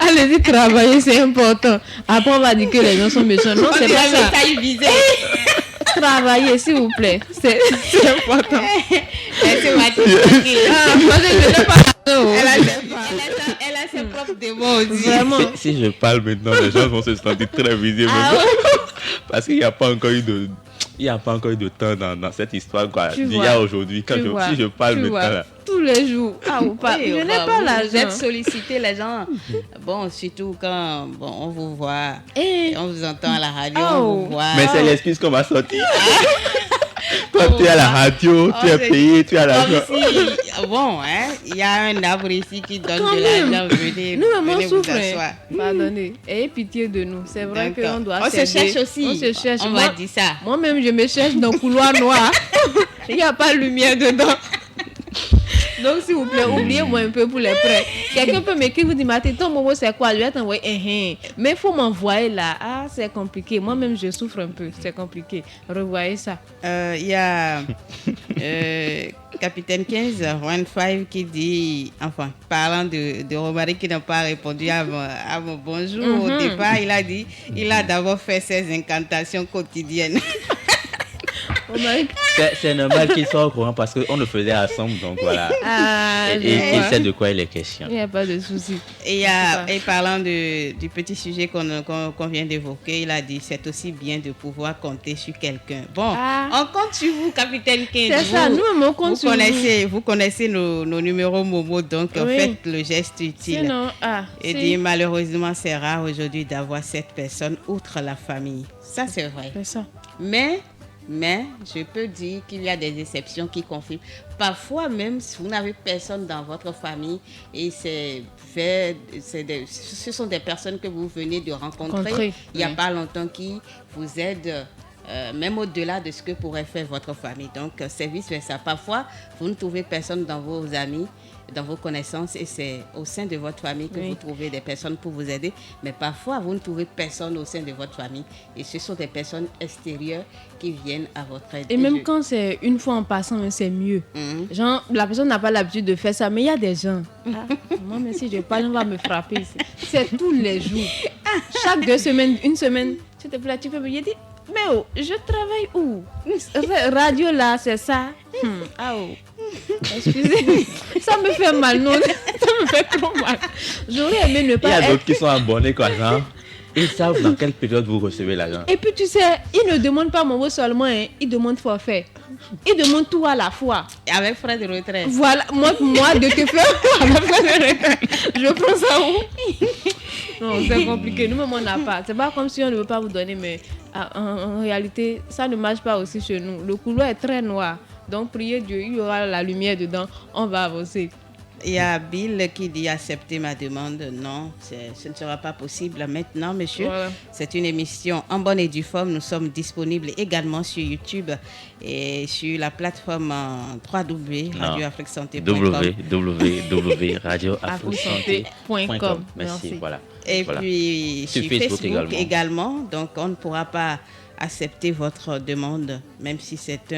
Allez-y, travailler, c'est important. Après, on va dire que les gens sont méchants. Non, c'est pas ça. Travailler, s'il vous plaît. C'est important. C'est Mathilde. Elle a ses propres démons aussi. Vraiment. Si je parle maintenant, les gens vont se sentir très visés. Parce qu'il n'y a pas encore eu de... Il n'y a pas encore eu de temps dans cette histoire d'il y a aujourd'hui. Si je parle maintenant là. Tous les jours. Ou pas. Je n'ai pas l'argent. Vous êtes sollicité les gens. Bon, surtout quand on vous voit, on vous entend à la radio, on vous voit. Mais c'est l'excuse qu'on va sortir. Toi, tu es à la radio, tu es payé, tu es à la radio. Bon, hein, il y a un arbre ici qui donne Quand de même. l'argent. Venez, Nous, on venez vous souffre. asseoir. Pardonnez. Ayez pitié de nous. C'est vrai D'accord. qu'on doit On se s'aider. cherche aussi. On se cherche. On Moi- va dire ça. Moi-même, je me cherche dans le couloir noir. Il n'y a pas de lumière dedans. Donc, s'il vous plaît, oubliez-moi un peu pour les prêts. Quelqu'un peut m'écrire, vous dire, Mathé, ton momo, c'est quoi? Lui, t'envoyer, mais il faut m'envoyer là. Ah, c'est compliqué. Moi-même, je souffre un peu. C'est compliqué. Revoyez ça. Il y a Capitaine 15, 15 qui dit, enfin, parlant de Romaric qui n'a pas répondu à mon bonjour au départ, il a dit, il a d'abord fait ses incantations quotidiennes. C'est normal qu'il soit au courant parce qu'on le faisait ensemble, donc voilà. Et il sait de quoi il est question. Il n'y a pas de souci. Et parlant du petit sujet qu'on vient d'évoquer, il a dit c'est aussi bien de pouvoir compter sur quelqu'un. Bon, on compte sur vous, Capitaine 15. C'est ça, nous, on compte sur vous. Vous connaissez nos numéros Momo, donc faites le geste utile. Sinon, dit malheureusement, c'est rare aujourd'hui d'avoir cette personne outre la famille. Ça, c'est vrai. C'est ça. Mais je peux dire qu'il y a des exceptions qui confirment. Parfois même, si vous n'avez personne dans votre famille et ce sont des personnes que vous venez de rencontrer il n'y a pas longtemps qui vous aident, même au-delà de ce que pourrait faire votre famille. Donc, c'est vice-versa. Parfois, vous ne trouvez personne dans vos amis, dans vos connaissances et c'est au sein de votre famille que vous trouvez des personnes pour vous aider. Mais parfois, vous ne trouvez personne au sein de votre famille et ce sont des personnes extérieures qui viennent à votre aide. Et même quand c'est une fois en passant, c'est mieux. Genre, la personne n'a pas l'habitude de faire ça, mais il y a des gens. Moi, mais si je parle, on va me frapper. C'est tous les jours. Chaque 2 semaines, une semaine, s'il te plaît, tu peux me dire, mais oh, je travaille où? Radio là, c'est ça. Excusez-moi, ça me fait mal, non? Ça me fait trop mal. J'aurais aimé ne pas. Il y a d'autres qui sont abonnés, quoi, genre. Ils savent dans quelle période vous recevez l'argent. Et puis tu sais, ils ne demandent pas mon mot seulement, ils demandent forfait. Ils demandent tout à la fois. Et avec frais de retraite. Voilà, moi de te faire avec frais de retraite. Je prends ça où? Non, c'est compliqué. Nous-mêmes, on n'a pas. C'est pas comme si on ne veut pas vous donner, mais en réalité, ça ne marche pas aussi chez nous. Le couloir est très noir. Donc, priez Dieu, il y aura la lumière dedans. On va avancer. Il y a Bill qui dit accepter ma demande. Non, ce ne sera pas possible maintenant, monsieur. Voilà. C'est une émission en bonne et due forme. Nous sommes disponibles également sur YouTube et sur la plateforme www.radioafriquesanté.com. www.radioafriquesanté.com. Merci. Voilà. Et voilà. Puis sur Facebook également. Donc, on ne pourra pas accepter votre demande, même si c'est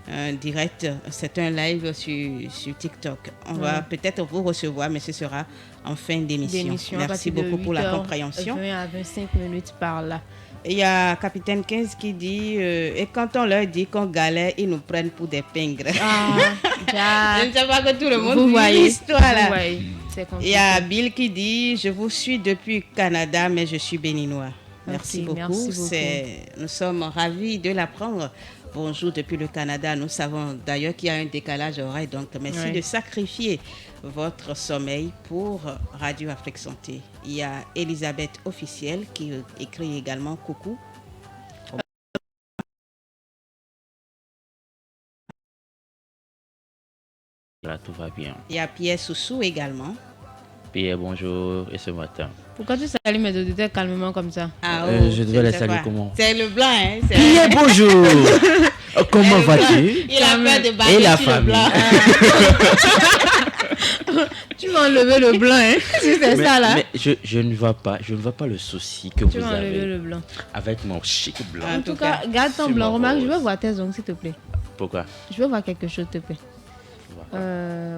un direct, c'est un live sur TikTok. On va peut-être vous recevoir, mais ce sera en fin d'émission. Merci beaucoup pour la compréhension. 20 à 25 minutes par là. Il y a Capitaine 15 qui dit et quand on leur dit qu'on galère, ils nous prennent pour des pingres. Je ne sais pas que tout le monde voit l'histoire là. Il y a Bill qui dit je vous suis depuis Canada, mais je suis béninois. Merci beaucoup. Nous sommes ravis de l'apprendre. Bonjour depuis le Canada. Nous savons d'ailleurs qu'il y a un décalage horaire. Donc, merci de sacrifier votre sommeil pour Radio Afrique Santé. Il y a Elisabeth Officielle qui écrit également coucou. Là, tout va bien. Il y a Pierre Soussou également. Pierre, bonjour. Et ce matin. Pourquoi tu salues mes auditeurs calmement comme ça? Je devais les saluer comment? C'est le blanc, hein? Pierre, bonjour. Comment vas-tu? Il a peur de battre et la famille. Tu vas enlever le blanc, hein? Si c'est ça là. Mais je ne vois pas le souci que vous avez. Tu vas enlever le blanc. Avec mon chic blanc. En tout cas, garde ton blanc. Remarque, je veux voir tes ongles, s'il te plaît. Pourquoi? Je veux voir quelque chose, s'il te plaît.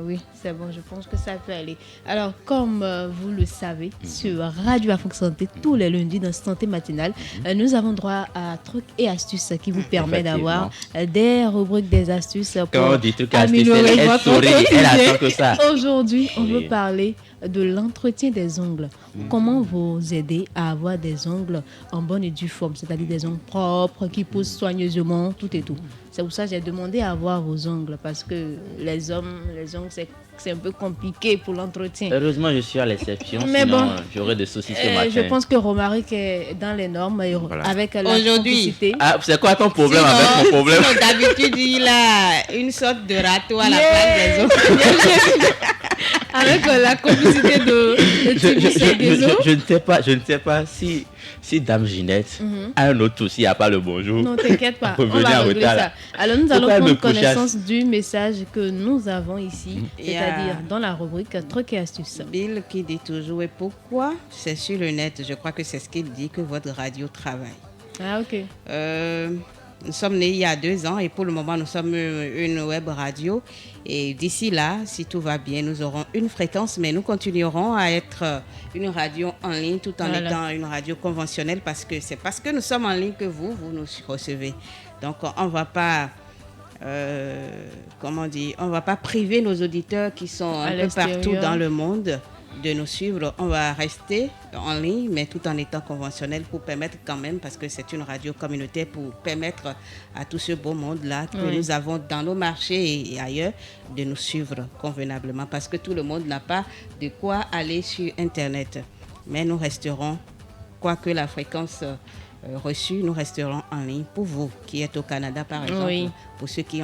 Oui, c'est bon, je pense que ça peut aller. Alors, comme vous le savez, sur Radio Afrique Santé, tous les lundis dans Santé Matinale, nous avons droit à trucs et astuces qui vous permettent d'avoir des rubriques, des astuces pour améliorer votre quotidien. Aujourd'hui, on veut parler de l'entretien des ongles. Comment vous aider à avoir des ongles en bonne et due forme, c'est-à-dire des ongles propres qui poussent soigneusement, tout et tout. C'est pour ça que j'ai demandé à avoir vos ongles parce que les hommes, les ongles, c'est c'est un peu compliqué pour l'entretien. Heureusement, je suis à l'exception, Mais sinon bon, j'aurais des soucis ce matin. je pense que Romaric est dans les normes avec la complicité. Ah, c'est quoi ton problème Sinon, avec mon problème? sinon, d'habitude, il a une sorte de râteau à la place des autres. Avec la complicité de je ne sais pas si Dame Ginette a un autre souci, il n'y a pas le bonjour. Non, t'inquiète pas, on va régler ça. Alors, nous allons prendre connaissance du message que nous avons ici, c'est-à-dire dans la rubrique Trucs et astuces. Bill qui dit toujours, et pourquoi c'est sur le net, je crois que c'est ce qu'il dit, que votre radio travaille. Ah, ok. Nous sommes nés il y a 2 ans et pour le moment, nous sommes une web radio. Et d'ici là, si tout va bien, nous aurons une fréquence, mais nous continuerons à être une radio en ligne tout en étant une radio conventionnelle parce que c'est parce que nous sommes en ligne que vous nous recevez. Donc, on ne va pas... on va pas priver nos auditeurs qui sont un peu partout dans le monde de nous suivre. On va rester en ligne, mais tout en étant conventionnel pour permettre quand même, parce que c'est une radio communautaire, pour permettre à tout ce beau monde-là que nous avons dans nos marchés et ailleurs de nous suivre convenablement, parce que tout le monde n'a pas de quoi aller sur Internet. Mais nous resterons, quoique la fréquence reçue, nous resterons en ligne pour vous qui êtes au Canada, par exemple, pour ceux qui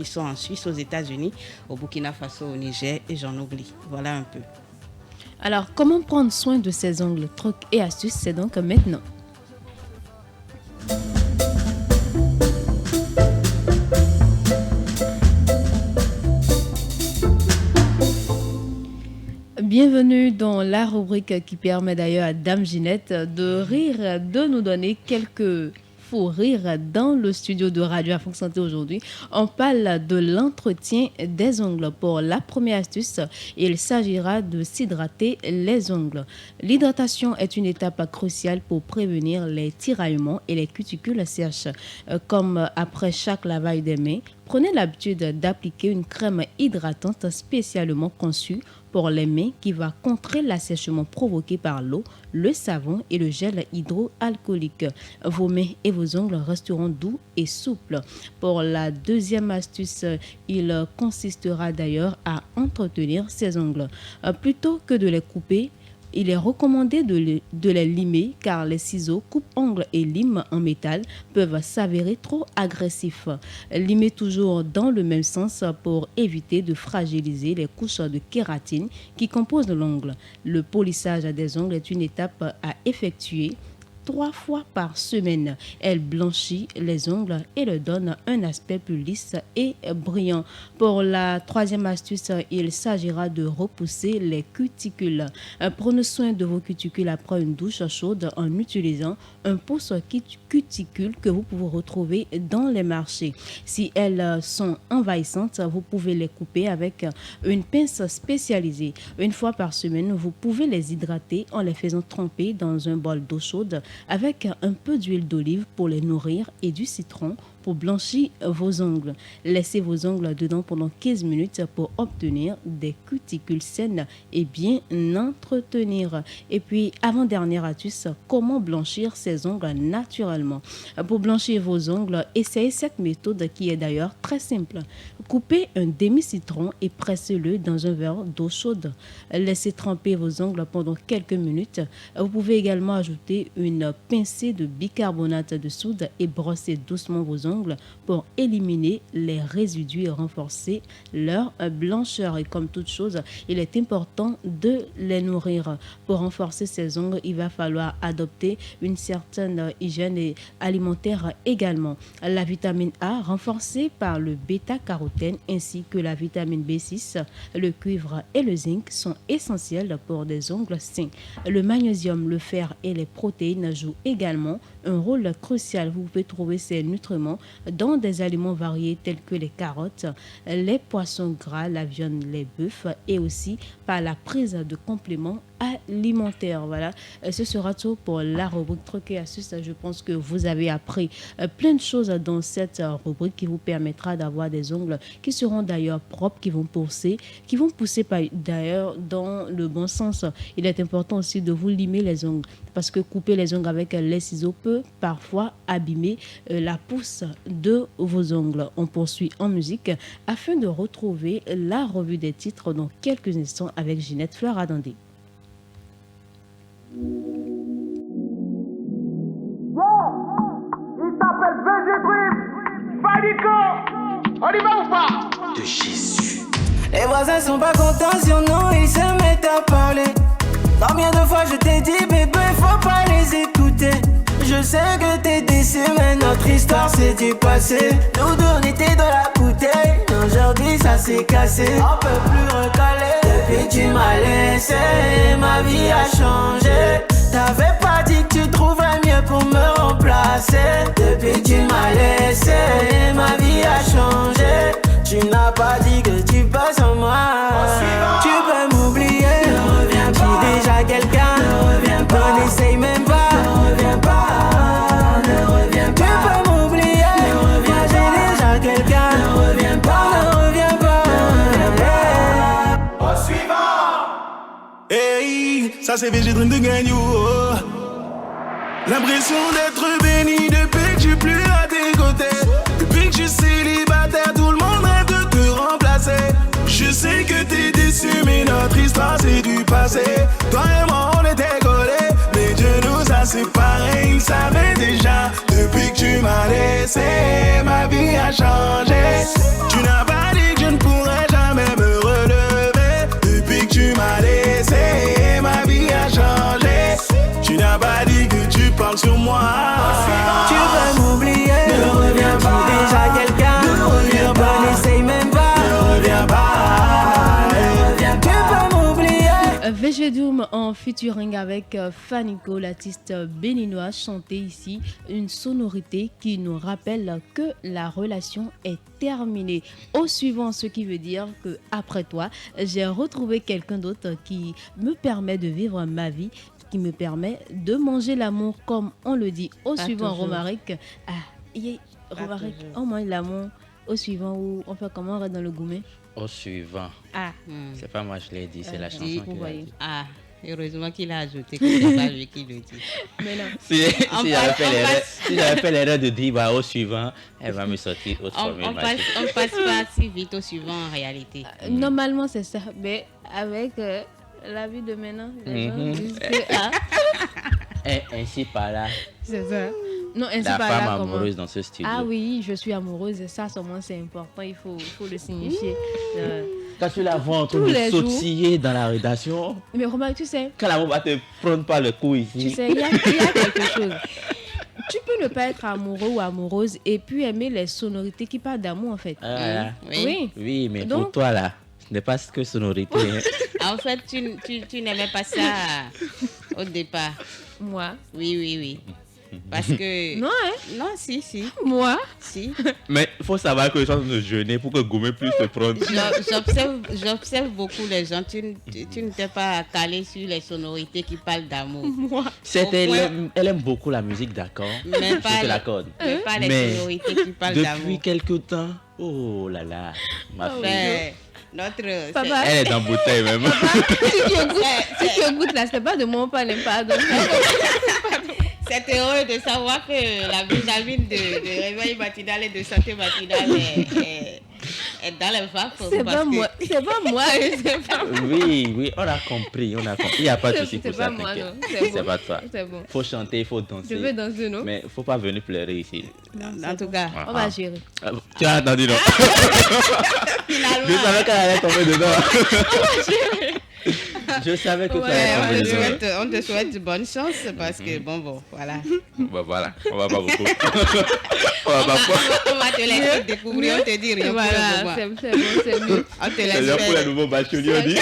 sont en Suisse, aux États-Unis, au Burkina Faso, au Niger, et j'en oublie. Voilà un peu. Alors, comment prendre soin de ses ongles? Trucs et astuces, c'est donc maintenant. Bienvenue dans la rubrique qui permet d'ailleurs à Dame Ginette de rire, de nous donner quelques fous rires dans le studio de Radio Afroc Santé aujourd'hui. On parle de l'entretien des ongles. Pour la première astuce, il s'agira de s'hydrater les ongles. L'hydratation est une étape cruciale pour prévenir les tiraillements et les cuticules sèches. Comme après chaque lavage des mains, prenez l'habitude d'appliquer une crème hydratante spécialement conçue pour les mains qui va contrer l'assèchement provoqué par l'eau, le savon et le gel hydroalcoolique. Vos mains et vos ongles resteront doux et souples. Pour la deuxième astuce, il consistera d'ailleurs à entretenir ses ongles. Plutôt que de les couper, il est recommandé de les limer car les ciseaux, coupe-ongles et limes en métal peuvent s'avérer trop agressifs. Limer toujours dans le même sens pour éviter de fragiliser les couches de kératine qui composent l'ongle. Le polissage des ongles est une étape à effectuer 3 fois par semaine. Elle blanchit les ongles et leur donne un aspect plus lisse et brillant. Pour la troisième astuce, il s'agira de repousser les cuticules. Prenez soin de vos cuticules après une douche chaude en utilisant un pouce cuticule que vous pouvez retrouver dans les marchés. Si elles sont envahissantes, vous pouvez les couper avec une pince spécialisée. Une fois par semaine, vous pouvez les hydrater en les faisant tremper dans un bol d'eau chaude avec un peu d'huile d'olive pour les nourrir et du citron pour blanchir vos ongles. Laissez vos ongles dedans pendant 15 minutes pour obtenir des cuticules saines et bien entretenir. Et puis, avant-dernière astuce, comment blanchir ses ongles naturellement. Pour blanchir vos ongles, essayez cette méthode qui est d'ailleurs très simple. Coupez un demi-citron et pressez-le dans un verre d'eau chaude. Laissez tremper vos ongles pendant quelques minutes. Vous pouvez également ajouter une pincée de bicarbonate de soude et brosser doucement vos ongles pour éliminer les résidus et renforcer leur blancheur. Et comme toute chose, il est important de les nourrir. Pour renforcer ces ongles, il va falloir adopter une certaine hygiène alimentaire également. La vitamine A, renforcée par le bêta-carotène ainsi que la vitamine B6, le cuivre et le zinc sont essentiels pour des ongles sains. Le magnésium, le fer et les protéines jouent également un rôle crucial. Vous pouvez trouver ces nutriments dans des aliments variés tels que les carottes, les poissons gras, la viande, les bœufs et aussi par la prise de compléments alimentaires. Voilà, ce sera tout pour la rubrique Trucs et astuces. Je pense que vous avez appris plein de choses dans cette rubrique qui vous permettra d'avoir des ongles qui seront d'ailleurs propres, qui vont pousser d'ailleurs dans le bon sens. Il est important aussi de vous limer les ongles parce que couper les ongles avec les ciseaux peut parfois abîmer la pousse de vos ongles. On poursuit en musique afin de retrouver la revue des titres dans quelques instants avec Ginette Fleur Adandé. Il s'appelle VG Fadico. On y va ou pas? De Jésus. Les voisins sont pas contents sur nous, ils se mettent à parler. Combien de fois je t'ai dit bébé, faut pas les écouter. Je sais que t'es déçu, mais notre histoire c'est du passé. Nous deux on était dans la bouteille, aujourd'hui ça s'est cassé. On peut plus recaler. Depuis tu m'as laissé, ma vie a changé. T'avais pas dit que tu trouverais mieux pour me remplacer. Depuis tu m'as laissé, ma vie a changé. Tu n'as pas dit que tu passes en moi. Tu peux m'oublier, ne reviens pas. J'ai déjà quelqu'un, ne reviens pas. N'essaye même pas, ne reviens pas. Ne reviens pas. Tu peux m'oublier, ne reviens pas. J'ai déjà quelqu'un, ne reviens pas. Ne reviens pas, ne reviens pas. Au suivant. Hey, ça c'est VG Dream de Gagnou. L'impression d'être béni depuis que je suis plus à tes côtés. Depuis que je suis célibataire, tout le monde rêve de te remplacer. Je sais que t'es déçu, mais notre histoire c'est du passé. Toi et moi on était collés, mais Dieu nous a séparés. Il savait déjà, depuis que tu m'as laissé, ma vie a changé. Tu n'as pas dit que je ne pourrais jamais me relever. Depuis que tu m'as laissé, ma vie a changé. Tu n'as pas dit que tu parles sur moi. Tu veux m'oublier, ne reviens pas. J'ai déjà quelqu'un, ne reviens pas. N'essaye même pas, ne reviens pas. Ne reviens pas. Tu peux m'oublier. VG Doom en featuring avec Fanico, l'artiste béninois, chantait ici une sonorité qui nous rappelle que la relation est terminée. Au suivant, ce qui veut dire que après toi, j'ai retrouvé quelqu'un d'autre qui me permet de vivre ma vie, qui me permet de manger l'amour comme on le dit. Au suivant, Romaric. Romaric, on mange l'amour. Au suivant, où on fait comment, on reste dans le gourmet. Au suivant. C'est pas moi je l'ai dit, c'est la chanson qui l'a dit. Heureusement qu'il a ajouté que c'est pas lui qui le dit. Mais non. Si j'avais fait l'erreur de dire au suivant, elle va me sortir autre formule. On passe pas si vite au suivant en réalité. Normalement c'est ça, mais avec la vie de maintenant, les gens disent que ainsi par là. C'est ça. Non, ainsi la par femme là, amoureuse dans ce studio. Ah oui, je suis amoureuse et ça, seulement c'est important, il faut le signifier. Quand tu la vois en train de sautiller dans la rédaction. Mais Romain, tu sais. Quand l'amour va te prendre par le cou ici. Tu sais, il y a quelque chose. Tu peux ne pas être amoureux ou amoureuse et puis aimer les sonorités qui parlent d'amour en fait. Oui, mais donc, pour toi là, ce n'est pas que sonorité. En fait, tu n'aimais pas ça au départ. Moi? Oui. Parce que... Non, Non, si. Moi? Si. Mais il faut savoir que les gens de jeûner pour que Goumé puisse te prendre. J'observe beaucoup les gens. Tu ne t'es pas calé sur les sonorités qui parlent d'amour. Moi? Elle aime beaucoup la musique, d'accord. Mais pas te l'accorde. Mais pas les sonorités qui parlent d'amour. Depuis quelque temps, oh là là, ma fille. Papa, elle est en bouteille même. Si tu goûtes là, c'est pas de mon pain, pardon. C'est heureux de savoir que la vitamine de réveil matinal et de santé matinale est dans les vapes. C'est pas moi. Oui, on a compris. Il n'y a pas de souci pour ça, moi, t'inquiète. C'est bon. pas toi. C'est bon. Faut chanter, il faut danser. Je veux danser, non? Mais faut pas venir pleurer ici. En tout cas, on va gérer. Tu as entendu, non? Finalement. Je savais qu'elle allait tomber dedans. On va gérer. Je savais que tu allais tomber dedans. On te souhaite bonne chance parce que voilà. Voilà, on va pas beaucoup. On va te laisser découvrir, on te dit rien. Voilà, c'est bon, c'est mieux. On te laisse. Pour les nouveaux bacheliers, on dit.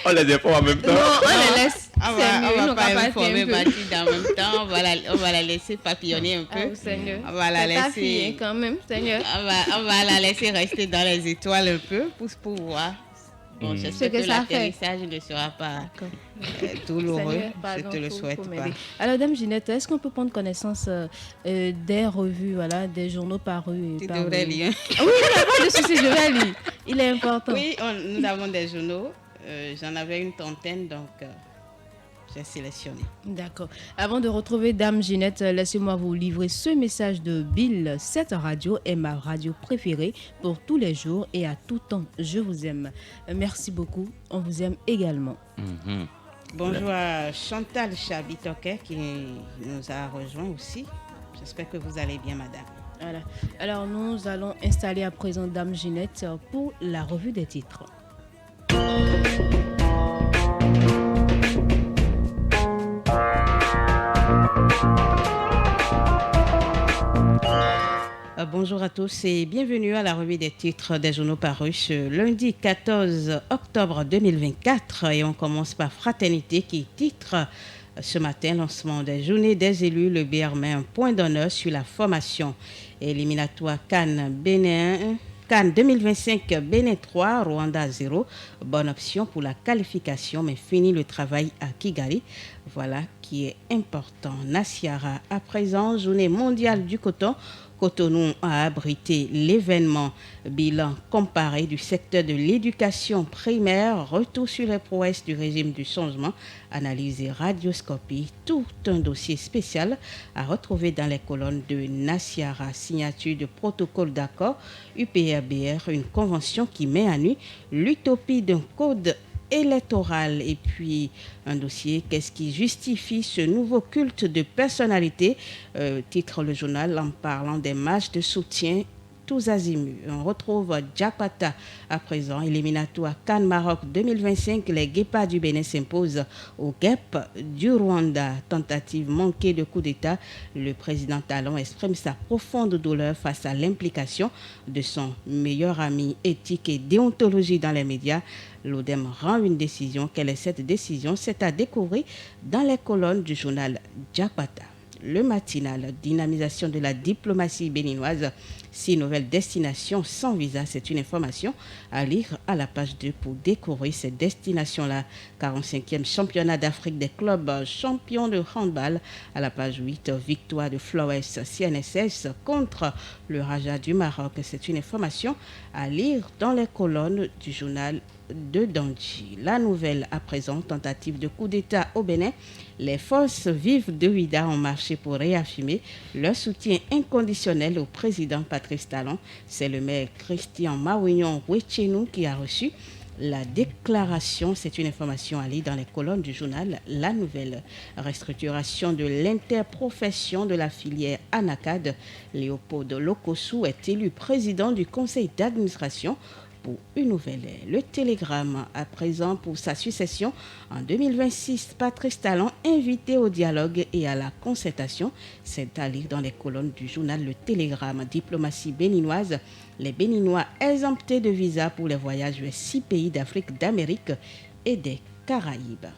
On les informe en même temps. Non, on les laisse. On va pas informer Mathilde en même temps. On va la laisser papillonner un peu. Seigneur. On va la laisser. Fille, quand même, Seigneur. On va la laisser rester dans les étoiles un peu pour voir. Bon, j'espère que l'atterrissage ne sera pas douloureux. Je te le souhaite pas. Alors, Dame Ginette, est-ce qu'on peut prendre connaissance des revues, voilà, des journaux parus? Tu devrais lire. Oui, il n'y a pas de souci, je vais lire. Il est important. Oui, nous avons des journaux. J'en avais une trentaine, donc j'ai sélectionné. D'accord. Avant de retrouver Dame Ginette, laissez-moi vous livrer ce message de Bill. Cette radio est ma radio préférée pour tous les jours et à tout temps. Je vous aime. Merci beaucoup. On vous aime également. Bonjour à Chantal Chabitoquet qui nous a rejoint aussi. J'espère que vous allez bien, madame. Voilà. Alors, nous allons installer à présent Dame Ginette pour la revue des titres. Bonjour à tous et bienvenue à la revue des titres des journaux parus ce lundi 14 octobre 2024. Et on commence par Fraternité qui titre ce matin lancement des journées des élus. Le BR met un point d'honneur sur la formation. Éliminatoire CAN 2025 Bénin 3, Rwanda 0. Bonne option pour la qualification, mais fini le travail à Kigali. Voilà qui est important. Nasiara, à présent, journée mondiale du coton. Cotonou a abrité l'événement bilan comparé du secteur de l'éducation primaire, retour sur les prouesses du régime du changement, analyse et radioscopie, tout un dossier spécial à retrouver dans les colonnes de Nasiara, signature de protocole d'accord, UPRBR, une convention qui met à nu l'utopie d'un code électoral et puis un dossier qu'est-ce qui justifie ce nouveau culte de personnalité, titre le journal en parlant des matchs de soutien tous azimuts. On retrouve Diapata à présent, éliminatoire CAN Maroc 2025, les Guépards du Bénin s'imposent aux Guêpes du Rwanda. Tentative manquée de coup d'État, le président Talon exprime sa profonde douleur face à l'implication de son meilleur ami éthique et déontologie dans les médias. L'ODEM rend une décision. Quelle est cette décision? C'est à découvrir dans les colonnes du journal Diapata. Le matinal, dynamisation de la diplomatie béninoise, 6 nouvelles destinations sans visa. C'est une information à lire à la page 2 pour découvrir ces destinations-là. 45e championnat d'Afrique des clubs champions de handball à la page 8. Victoire de Flores CNSS contre le Raja du Maroc. C'est une information à lire dans les colonnes du journal de Dandji. La nouvelle à présent, tentative de coup d'État au Bénin. Les forces vives de Ouida ont marché pour réaffirmer leur soutien inconditionnel au président Patrice Talon. C'est le maire Christian Mawignon Wechenou qui a reçu la déclaration. C'est une information à lire dans les colonnes du journal La Nouvelle. Restructuration de l'interprofession de la filière ANACAD. Léopold Lokossou est élu président du conseil d'administration pour une nouvelle ère. Le Télégramme à présent pour sa succession en 2026. Patrice Talon invité au dialogue et à la concertation. C'est à lire dans les colonnes du journal Le Télégramme. Diplomatie béninoise. Les Béninois exemptés de visa pour les voyages vers 6 pays d'Afrique, d'Amérique et des Caraïbes.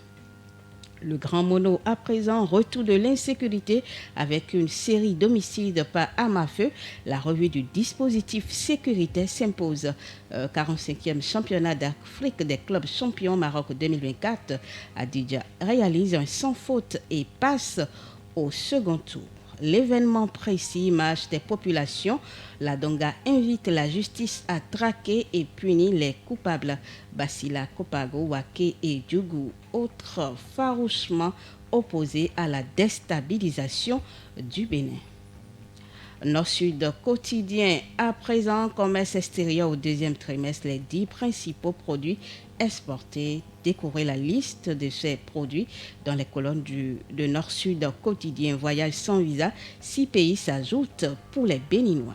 Le Grand Mono à présent, retour de l'insécurité avec une série d'homicides par arme à feu. La revue du dispositif sécuritaire s'impose. 45e championnat d'Afrique des clubs champions Maroc 2024. Adidja réalise un sans faute et passe au second tour. L'événement précis, image des populations. La Donga invite la justice à traquer et punir les coupables. Basila, Kopago, Wake et Djougou, autres farouchement opposés à la déstabilisation du Bénin. Nord-Sud quotidien, à présent, commerce extérieur au deuxième trimestre, les 10 principaux produits exportés. Découvrez la liste de ces produits dans les colonnes de Nord-Sud quotidien. Voyage sans visa, 6 pays s'ajoutent pour les Béninois.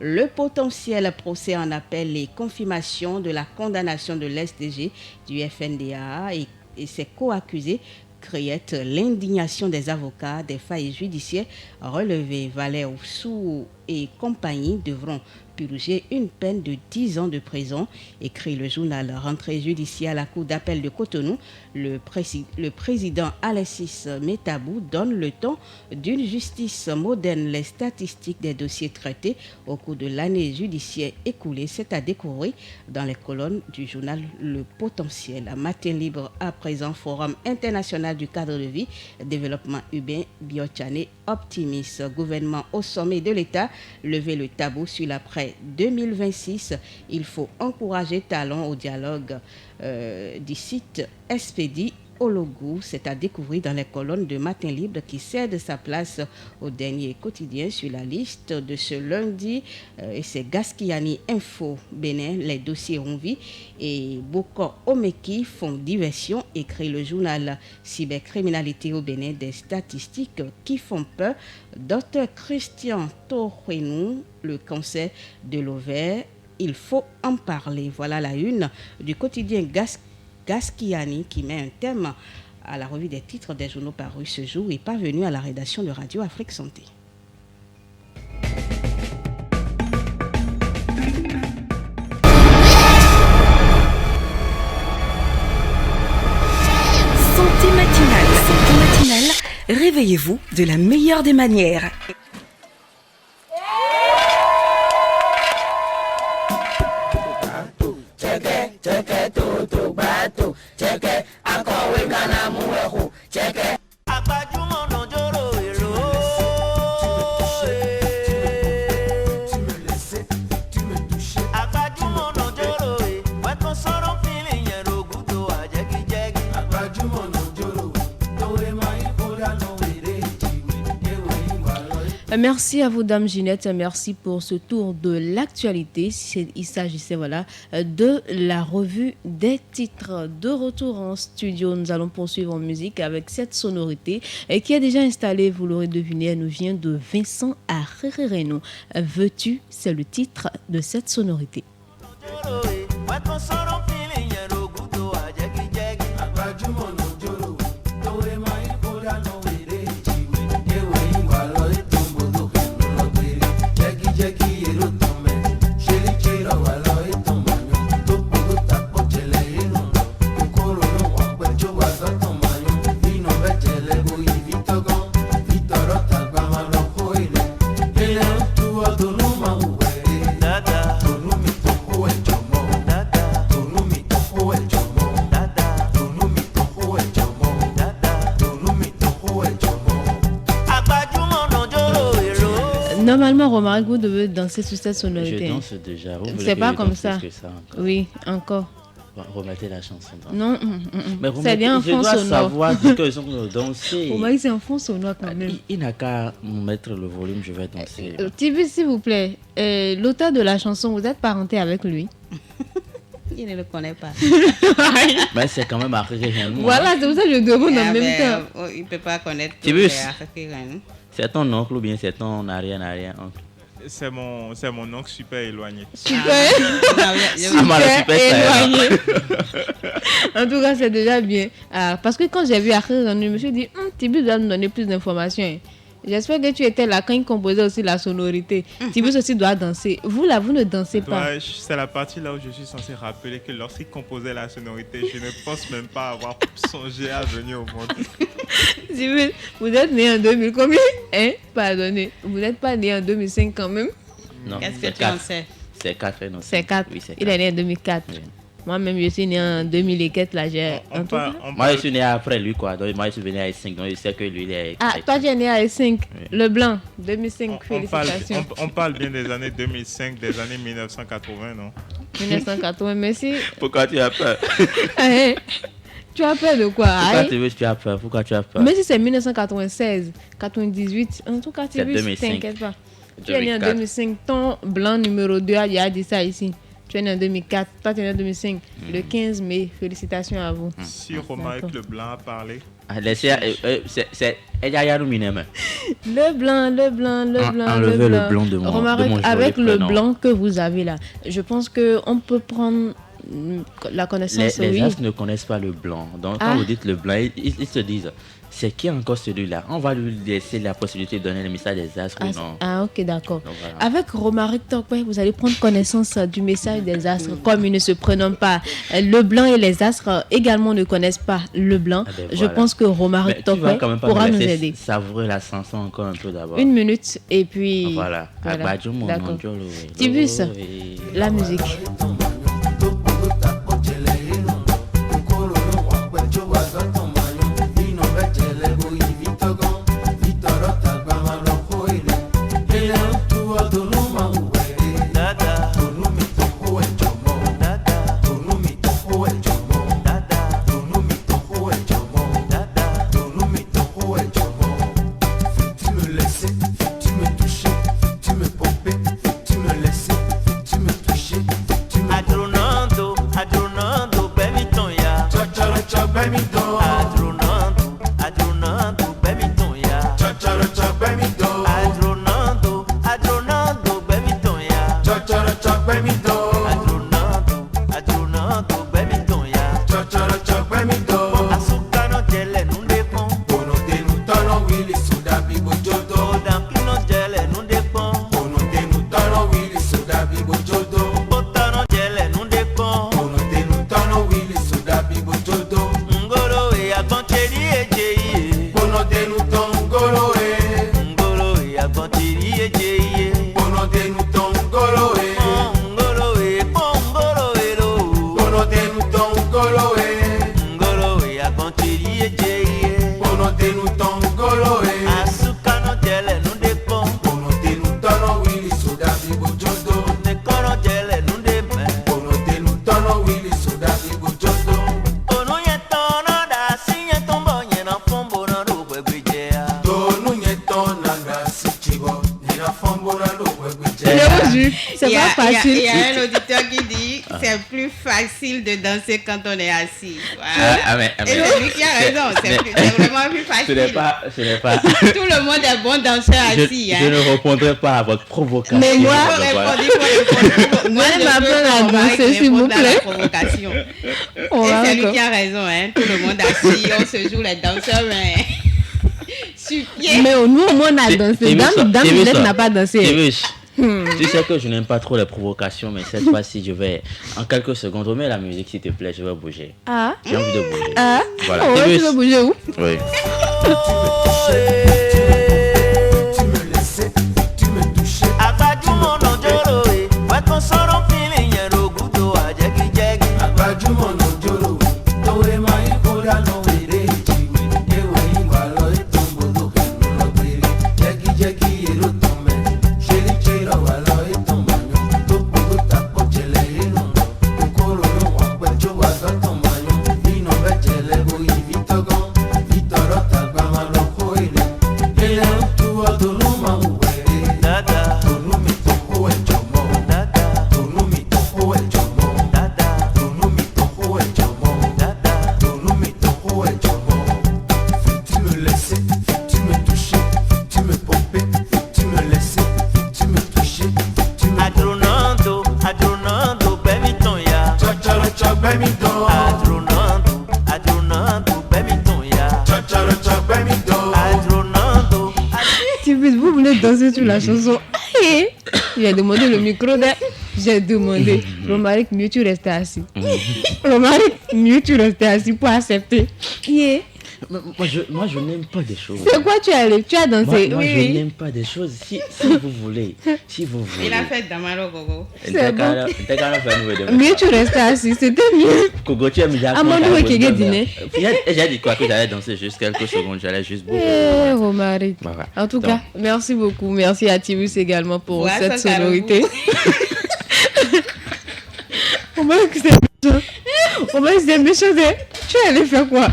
Le potentiel procès en appel et confirmation de la condamnation de l'SDG du FNDA et ses co-accusés créait l'indignation des avocats. Des failles judiciaires relevées. Valère Oussou et compagnie devront purger une peine de 10 ans de prison, écrit le journal. Rentrée judiciaire à la cour d'appel de Cotonou, le président Alexis Metabou donne le ton d'une justice moderne. Les statistiques des dossiers traités au cours de l'année judiciaire écoulée, c'est à découvrir dans les colonnes du journal Le Potentiel. Matin libre à présent, Forum international du cadre de vie, développement urbain, Biochane optimiste. Gouvernement au sommet de l'État, lever le tabou sur l'après 2026. Il faut encourager Talon au dialogue, dit site Expédie Ologu, c'est à découvrir dans les colonnes de Matin Libre qui cède sa place au dernier quotidien sur la liste de ce lundi. Et c'est Gaskiani Info Bénin, les dossiers ont vie et Boko Omeki font diversion, écrit le journal Cybercriminalité au Bénin, des statistiques qui font peur. Dr Christian Torenou, le cancer de l'ovaire, il faut en parler. Voilà la une du quotidien Gaskiani qui met un thème à la revue des titres des journaux parus ce jour et parvenu à la rédaction de Radio Afrique Santé. Santé matinale, réveillez-vous de la meilleure des manières. Merci à vous, Dame Ginette. Merci pour ce tour de l'actualité. Il s'agissait de la revue des titres. De retour en studio, nous allons poursuivre en musique avec cette sonorité qui est déjà installée, vous l'aurez deviné, elle nous vient de Vincent Arrereno. Veux-tu, c'est le titre de cette sonorité. Normalement, Romaric, vous devez danser sur cette sonorité. Je danse déjà. C'est pas comme ça. Oui, encore. Remettez la chanson. Non, c'est bien un fond sonore. Je dois savoir que ils ont dansé. Romaric, c'est un fond sonore quand même. Il n'a qu'à mettre le volume, je vais danser. Tibu, s'il vous plaît, l'auteur de la chanson, vous êtes parenté avec lui? Il ne le connaît pas. Mais c'est quand même Arrereno. Voilà, c'est pour ça que je demande en même temps. Il ne peut pas connaître. Tibu, c'est ton oncle ou bien c'est ton arrière-oncle? C'est mon oncle super éloigné. Super éloigné. En tout cas, c'est déjà bien. Parce que quand j'ai vu Arrereno, je me suis dit, Tibu doit nous donner plus d'informations. J'espère que tu étais là quand il composait aussi la sonorité. Tibus aussi doit danser. Vous là, vous ne dansez pas. C'est la partie là où je suis censé rappeler que lorsqu'il composait la sonorité, je ne pense même pas avoir songé à venir au monde. Tibus, vous êtes né en 2000 combien? Pardonnez. Vous n'êtes pas né en 2005 quand même? Non. Qu'est-ce que tu en sais? C'est 4. Non, c'est 4. Oui, c'est 4. Il est né en 2004. Oui. Moi-même, je suis né en 2000 et quelques. Là, moi, je suis né après lui, quoi. Donc, moi, je suis venu à S5. Donc, je sais que lui, il est. Ah, toi, tu es né à S5. Oui. Le blanc, 2005. Félicitations. On parle bien des années 2005, des années 1980, non? 1980, merci. Pourquoi tu as peur? Tu as peur de quoi? Tu as peur? Pourquoi tu as peur? Mais si c'est 1996, 98, en tout cas, tu t'inquiète pas. Tu es né en 2005. Ton blanc numéro 2, il a dit ça ici. Tu es né en 2004, toi tu es né en 2005. Le 15 mai, félicitations à vous. Si Romaric le blanc a parlé. C'est le blanc. Enlevez le blanc de moi. Romaric, avec le blanc que vous avez là, je pense qu'on peut prendre la connaissance. Les As ne connaissent pas le blanc. Donc quand vous dites le blanc, ils se disent, c'est qui encore celui-là? On va lui laisser la possibilité de donner le message des astres ou non? Ah, ok, d'accord. Voilà. Avec Romaric Tokwe, vous allez prendre connaissance du message des astres. Comme ils ne se prénomment pas le blanc et les astres également ne connaissent pas le blanc. Voilà. Je pense que Romaric Tokwe pourra nous aider. Savourer la chanson encore un peu d'abord. 1 minute et puis. Voilà. D'accord. Tibus, la musique. Il y a un auditeur qui dit c'est plus facile de danser quand on est assis. Voilà. Et c'est lui qui a raison, c'est vraiment plus facile. Ce n'est pas. Tout le monde est bon danseur assis. Je ne répondrai pas à votre provocation. Mais moi, moi je m'apprends à danser, s'il vous plaît. Et c'est lui qui a raison, hein. Tout le monde assis, on se joue les danseurs, mais sur pied. Mais nous, on a dansé. Dame Juliette n'a pas dansé. Tu sais que je n'aime pas trop les provocations, mais cette fois-ci, je vais, en quelques secondes, remets la musique s'il te plaît, je vais bouger. Ah. J'ai envie de bouger. Ah. Voilà. Tu veux bouger où? Oui. Tu me laissais, tu me touchais. Vous voulez danser sur la chanson? J'ai demandé le micro. J'ai demandé. Romaric, mieux tu restais assis. Romaric, mieux tu restais assis pour accepter. Moi, je n'aime pas des choses. C'est quoi tu as dansé? Moi, je n'aime pas des choses. Si vous voulez. Il a fait Damaro Gogo. C'est bon. Mieux tu restais assis, c'était mieux. Gogo, tu as mis la Amadou et Kege dîner. J'ai dit quoi? Que j'allais danser juste quelques secondes. J'allais juste bouger. Romaric. Voilà. En tout cas, merci beaucoup. Merci à Tibus également pour cette sonorité. Romaric, c'est méchant. Romaric, c'est méchant. Tu allais faire quoi?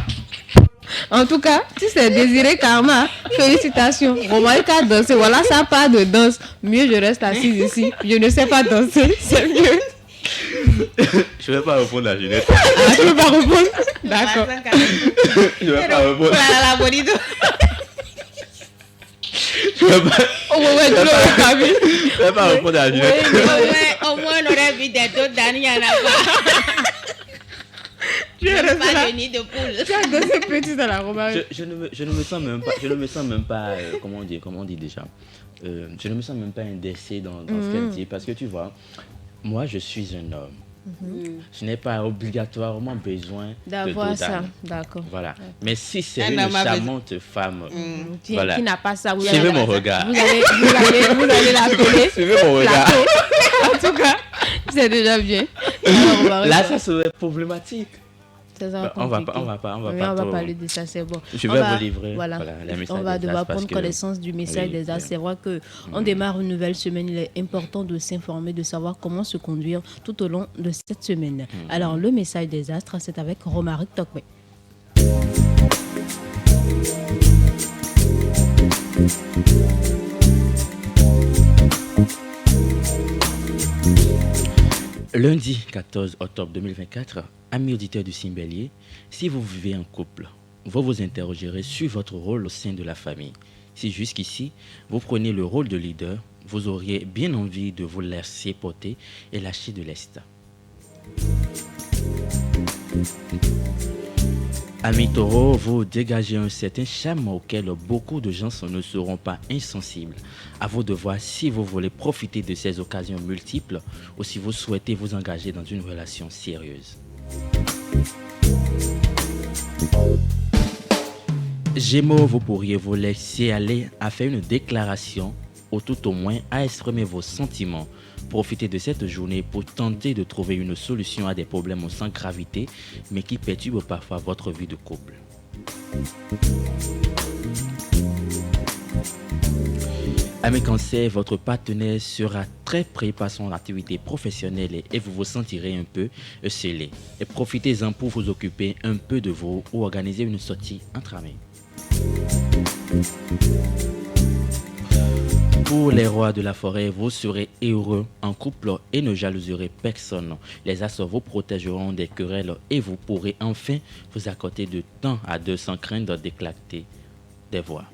En tout cas, si c'est Désiré Karma, félicitations. Romaric a dansé. Voilà, ça part de danse. Mieux je reste assise ici. Je ne sais pas danser. C'est mieux. Je ne vais pas répondre à Juliette. Ah, tu ne veux pas répondre? D'accord. Je ne vais pas répondre. La bonito. Je ne vais pas répondre à Juliette. Au moins, on aurait vu des dos d'Annie à la fois. Tu es resté là. Pas de nid de poule. Tu as dansé petit dans la Romaric. Je ne me sens même pas, comment on dit déjà, je ne me sens même pas indécis dans ce qu'elle dit, parce que tu vois, moi je suis un homme. Je n'ai pas obligatoirement besoin d'avoir ça. D'accord. Voilà. Mais si c'est une charmante femme, voilà, qui n'a pas ça, suivez mon regard. Vous allez l'appeler. Suivez mon regard. En tout cas, c'est déjà bien. Alors, là, ça serait problématique. On va parler de ça, c'est bon. Je vais vous livrer. Voilà. On va devoir prendre connaissance du message des As. C'est vrai qu'on démarre une nouvelle semaine. Il est important de s'informer, de savoir comment se conduire tout au long de cette semaine. Alors, le message des Astres, c'est avec Romaric Tokwe. Lundi 14 octobre 2024, amis auditeurs du signe Bélier, si vous vivez en couple, vous vous interrogerez sur votre rôle au sein de la famille. Si jusqu'ici, vous prenez le rôle de leader, vous auriez bien envie de vous laisser porter et lâcher de l'est. Amis Taureau, vous dégagez un certain charme auquel beaucoup de gens ne seront pas insensibles. À vous de voir si vous voulez profiter de ces occasions multiples ou si vous souhaitez vous engager dans une relation sérieuse. Gémeaux, vous pourriez vous laisser aller à faire une déclaration ou tout au moins à exprimer vos sentiments. Profitez de cette journée pour tenter de trouver une solution à des problèmes sans gravité, mais qui perturbent parfois votre vie de couple. Amis Cancer, votre partenaire sera très pris par son activité professionnelle et vous vous sentirez un peu scellé. Et profitez-en pour vous occuper un peu de vous ou organiser une sortie entre amis. Pour les rois de la forêt, vous serez heureux en couple et ne jalouserez personne. Les astres vous protégeront des querelles et vous pourrez enfin vous accorder de temps à deux sans craindre d'éclater des voix.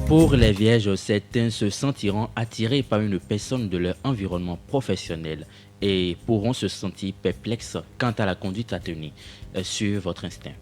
Pour les vierges, certains se sentiront attirés par une personne de leur environnement professionnel et pourront se sentir perplexes quant à la conduite à tenir sur votre instinct.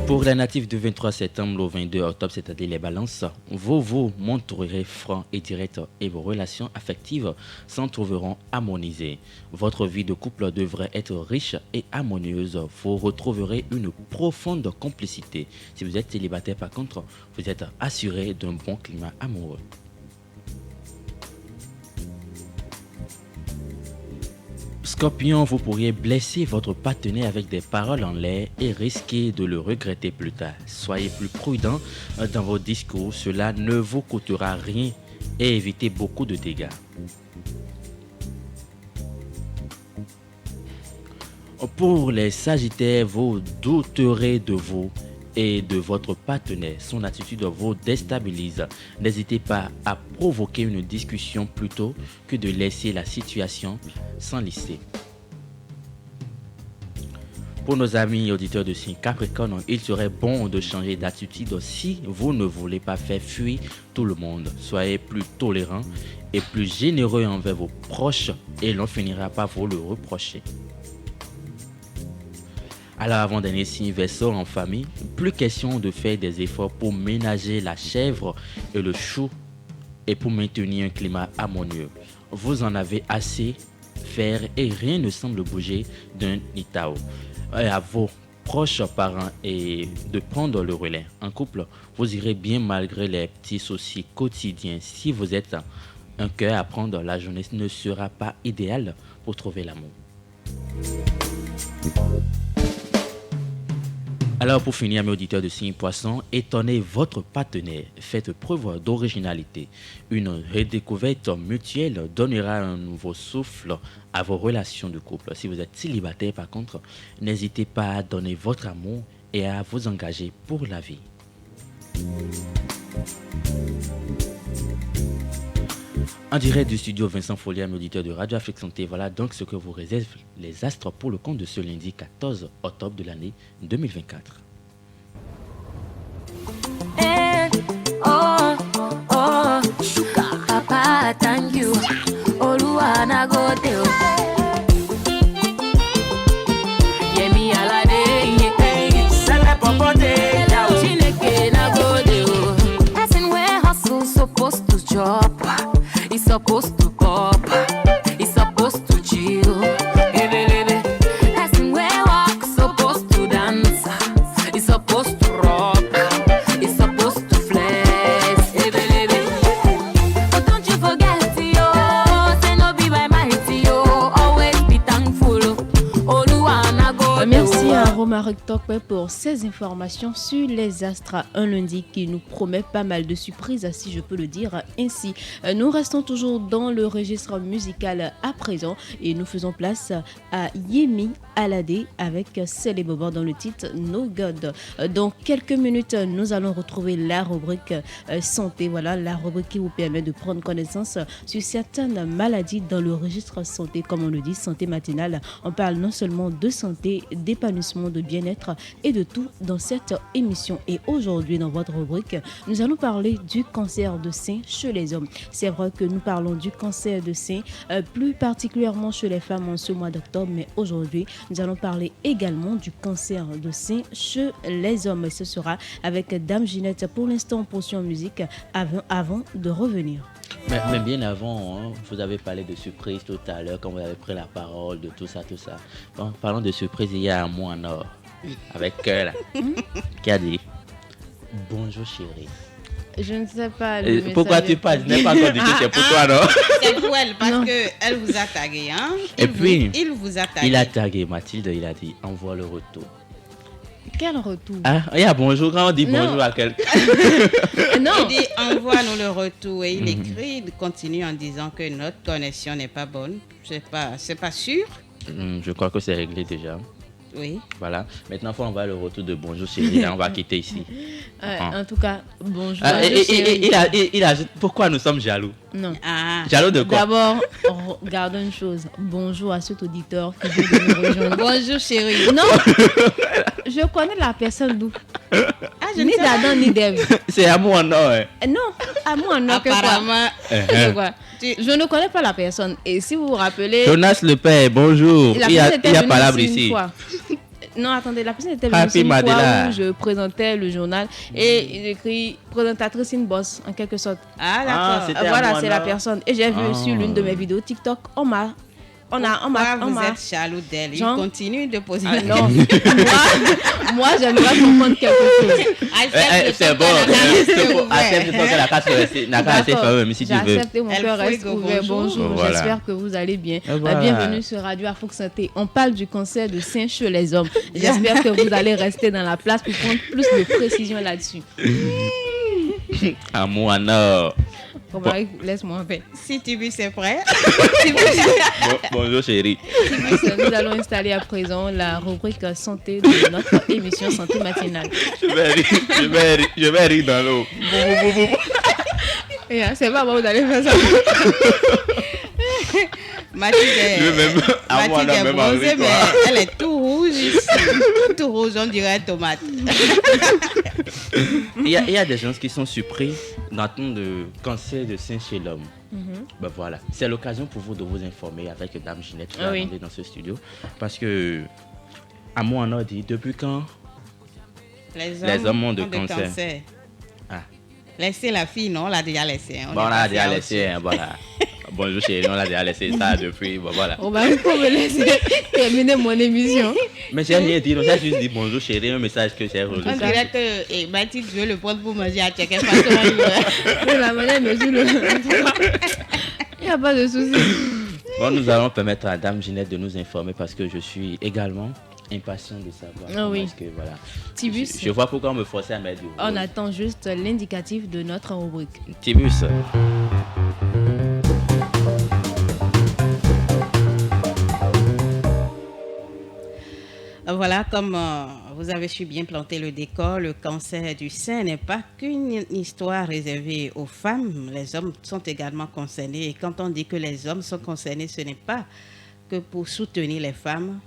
Pour les natifs du 23 septembre au 22 octobre, c'est-à-dire les balances, vous vous montrerez franc et direct et vos relations affectives s'en trouveront harmonisées. Votre vie de couple devrait être riche et harmonieuse. Vous retrouverez une profonde complicité. Si vous êtes célibataire par contre, vous êtes assuré d'un bon climat amoureux. Scorpion, vous pourriez blesser votre partenaire avec des paroles en l'air et risquer de le regretter plus tard. Soyez plus prudent dans vos discours, cela ne vous coûtera rien et évitez beaucoup de dégâts. Pour les Sagittaires, vous douterez de vous et de votre partenaire. Son attitude vous déstabilise. N'hésitez pas à provoquer une discussion plutôt que de laisser la situation s'enliser. Pour nos amis auditeurs de signe Capricorne, il serait bon de changer d'attitude si vous ne voulez pas faire fuir tout le monde. Soyez plus tolérants et plus généreux envers vos proches et l'on finira par vous le reprocher. Alors avant-dernier signe Verseau en famille, plus question de faire des efforts pour ménager la chèvre et le chou et pour maintenir un climat harmonieux. Vous en avez assez faire et rien ne semble bouger d'un Itao. Et à vos proches parents et de prendre le relais. En couple, vous irez bien malgré les petits soucis quotidiens. Si vous êtes un cœur à prendre, la journée ne sera pas idéale pour trouver l'amour. Alors pour finir, mes auditeurs de signe Poisson, étonnez votre partenaire, faites preuve d'originalité. Une redécouverte mutuelle donnera un nouveau souffle à vos relations de couple. Si vous êtes célibataire par contre, n'hésitez pas à donner votre amour et à vous engager pour la vie. En direct du studio Vincent Follier, auditeur de Radio Afrique Santé, voilà donc ce que vous réservent les astres pour le compte de ce lundi 14 octobre de l'année 2024. Hey, oh, oh, Papa, thank you. Oluwana go tell. Yemi alade, hey, sala popote, now chineke na go tell. Person where hustle supposed to chop. He's supposed to pop, he's supposed to chill. Person where walk, supposed to dance. He's supposed to rock, he's supposed to flex. But don't you forget, yo, say no be by mighty, yo. Always be thankful. Oluwana go. Merci à Roma Romaric Tokwe pour ces informations sur les astres. Un lundi qui nous promet pas mal de surprises, si je peux le dire ainsi. Nous restons toujours dans le registre musical à présent et nous faisons place à Yemi Alade avec Célé Bobo dans le titre No God. Dans quelques minutes, nous allons retrouver la rubrique santé. Voilà, la rubrique qui vous permet de prendre connaissance sur certaines maladies dans le registre santé. Comme on le dit, santé matinale. On parle non seulement de santé, d'épanouissement, de bien-être et de tout dans cette émission. Et aujourd'hui, dans votre rubrique, nous allons parler du cancer de sein chez les hommes. C'est vrai que nous parlons du cancer de sein, plus particulièrement chez les femmes en ce mois d'octobre, mais aujourd'hui, nous allons parler également du cancer de sein chez les hommes. Et ce sera avec Dame Ginette pour l'instant en portion musique avant de revenir. Mais bien avant, hein, vous avez parlé de surprise tout à l'heure, quand vous avez pris la parole, de tout ça. Bon, parlons de surprise, il y a un mot en or, avec cœur, qui a dit « Bonjour chérie ». Je ne sais pas. Pourquoi tu parles? Je n'ai pas encore dit que c'est pour toi, non? C'est pour elle, parce qu'elle vous a tagué. Hein? Il vous a tagué. Il a tagué Mathilde, il a dit « Envoie le retour ». Quel retour? Ah, il y a bonjour, quand on dit bonjour à quelqu'un. Non. Il dit envoie-nous le retour et il écrit, il continue en disant que notre connexion n'est pas bonne. C'est pas sûr. Je crois que c'est réglé déjà. Oui. Voilà. Maintenant, il faut envoyer le retour de bonjour chérie. Là, on va quitter ici. En tout cas, bonjour. Il a pourquoi nous sommes jaloux? Non. Jaloux de quoi? D'abord, regardons une chose. Bonjour à cet auditeur qui vient de nous rejoindre. Bonjour chérie. Non, je connais la personne d'où. Ni d'Adam ni d'Ève. C'est amour en or. Non, amour en or. Apparemment. Je ne connais pas la personne. Et si vous vous rappelez... Jonas Le Père, bonjour. Il y a palabre ici. Non, attendez, la personne était venue une fois où je présentais le journal et il écrit présentatrice in boss en quelque sorte. Ah, d'accord. Voilà, c'est la personne. Et j'ai vu sur l'une de mes vidéos TikTok, vous êtes jaloux d'elle. Il continue de poser la question. Moi, j'aimerais comprendre quelque chose. C'est bon. J'accepte, mon cœur reste ouvert. Bonjour, j'espère que vous allez bien. Bienvenue sur Radio Afro Santé. On parle du cancer de sein chez les hommes. J'espère que vous allez rester dans la place pour prendre plus de précision là-dessus. Amour en or. Laisse-moi en paix. Si Tibus est prêt. Bonjour chérie. Nous allons installer à présent la rubrique santé de notre émission Santé matinale. Je vais rire dans l'eau. C'est pas bon, vous allez faire ça. Mathilde est bronzée, mais elle est tout rouge ici. Tout rouge, on dirait tomate. Il y a des gens qui sont surpris d'entendre le cancer de sein chez l'homme. Ben voilà, c'est l'occasion pour vous de vous informer avec Dame Ginette qui est dans ce studio. Parce que, à moi, on a dit, depuis quand les hommes ont de cancer. Laissez la fille, non? On l'a déjà laissé. On l'a déjà laissé, voilà. Bonjour chérie, on l'a déjà laissé ça depuis, voilà. On va me laisser terminer mon émission. Mais j'ai rien dit, j'ai juste dit bonjour chérie, un message que j'ai relu. On dirait que Mathilde veut le prendre pour manger à checker façon. La manière mesure le... Il n'y a pas de souci. Bon, nous allons permettre à Dame Ginette de nous informer parce que je suis également impatient de savoir. Oui. Que, voilà. Tibus. Je vois pourquoi on me forçait à mettre du rouge. On attend juste l'indicatif de notre rubrique. Tibus. Voilà, comme vous avez su bien planter le décor, le cancer du sein n'est pas qu'une histoire réservée aux femmes. Les hommes sont également concernés. Et quand on dit que les hommes sont concernés, ce n'est pas que pour soutenir les femmes,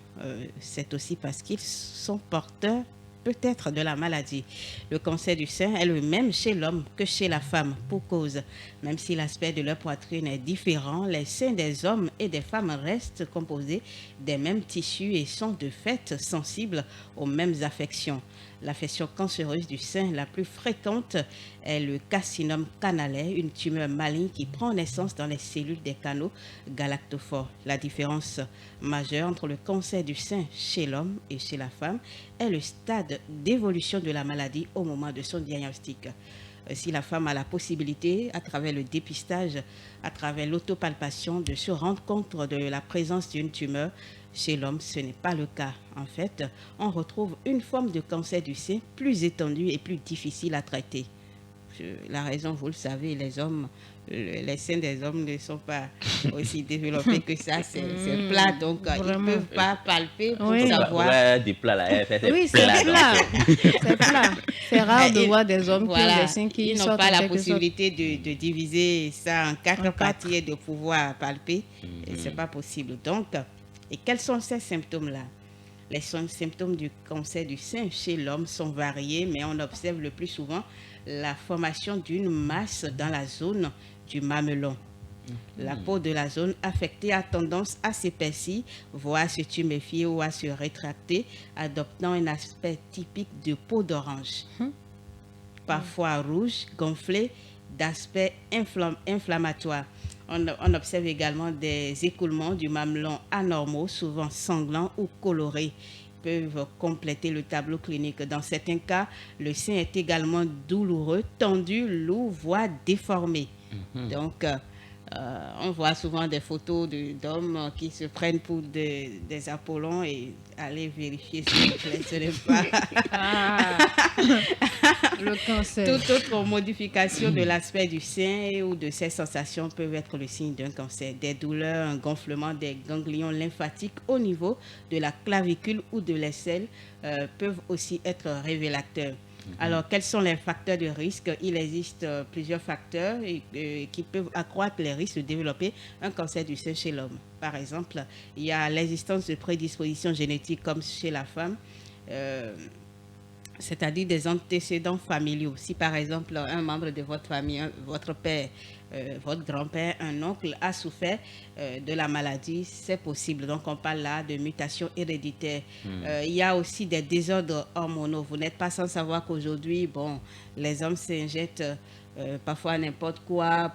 c'est aussi parce qu'ils sont porteurs peut-être de la maladie. Le cancer du sein est le même chez l'homme que chez la femme, pour cause. Même si l'aspect de leur poitrine est différent, les seins des hommes et des femmes restent composés des mêmes tissus et sont de fait sensibles aux mêmes affections. L'affection cancéreuse du sein la plus fréquente est le carcinome canalaire, une tumeur maligne qui prend naissance dans les cellules des canaux galactophores. La différence majeure entre le cancer du sein chez l'homme et chez la femme est le stade d'évolution de la maladie au moment de son diagnostic. si la femme a la possibilité, à travers le dépistage, à travers l'autopalpation, de se rendre compte de la présence d'une tumeur. Chez l'homme, ce n'est pas le cas. En fait, on retrouve une forme de cancer du sein plus étendue et plus difficile à traiter. La raison, vous le savez, les hommes, les seins des hommes ne sont pas aussi développés que ça. C'est plat, donc ils ne peuvent pas palper pour savoir. Ouais, des plats là, oui, c'est plat. C'est plat. C'est rare de voir des hommes qui ont des seins qui n'ont pas la possibilité de diviser ça en 4 parties et de pouvoir palper. Ce n'est pas possible. Donc, et quels sont ces symptômes-là? Les symptômes du cancer du sein chez l'homme sont variés, mais on observe le plus souvent la formation d'une masse dans la zone du mamelon. La peau de la zone affectée a tendance à s'épaissir, voire à se tuméfier ou à se rétracter, adoptant un aspect typique de peau d'orange. Parfois rouge, gonflé, d'aspect inflammatoire. On observe également des écoulements du mamelon anormaux, souvent sanglants ou colorés, peuvent compléter le tableau clinique. Dans certains cas, le sein est également douloureux, tendu, lourd, voire déformé. Donc, on voit souvent des photos d'hommes qui se prennent pour des Apollons et aller vérifier s'il vous plaît, ce n'est pas le cancer. Toute autre modification de l'aspect du sein ou de ses sensations peuvent être le signe d'un cancer. Des douleurs, un gonflement des ganglions lymphatiques au niveau de la clavicule ou de l'aisselle peuvent aussi être révélateurs. Alors, quels sont les facteurs de risque? Il existe plusieurs facteurs qui peuvent accroître les risques de développer un cancer du sein chez l'homme. Par exemple, il y a l'existence de prédispositions génétiques comme chez la femme, c'est-à-dire des antécédents familiaux. Si par exemple, un membre de votre famille, votre père, votre grand-père, un oncle a souffert de la maladie, c'est possible. Donc, on parle là de mutations héréditaires. Il y a aussi des désordres hormonaux. Vous n'êtes pas sans savoir qu'aujourd'hui, bon, les hommes s'injectent parfois n'importe quoi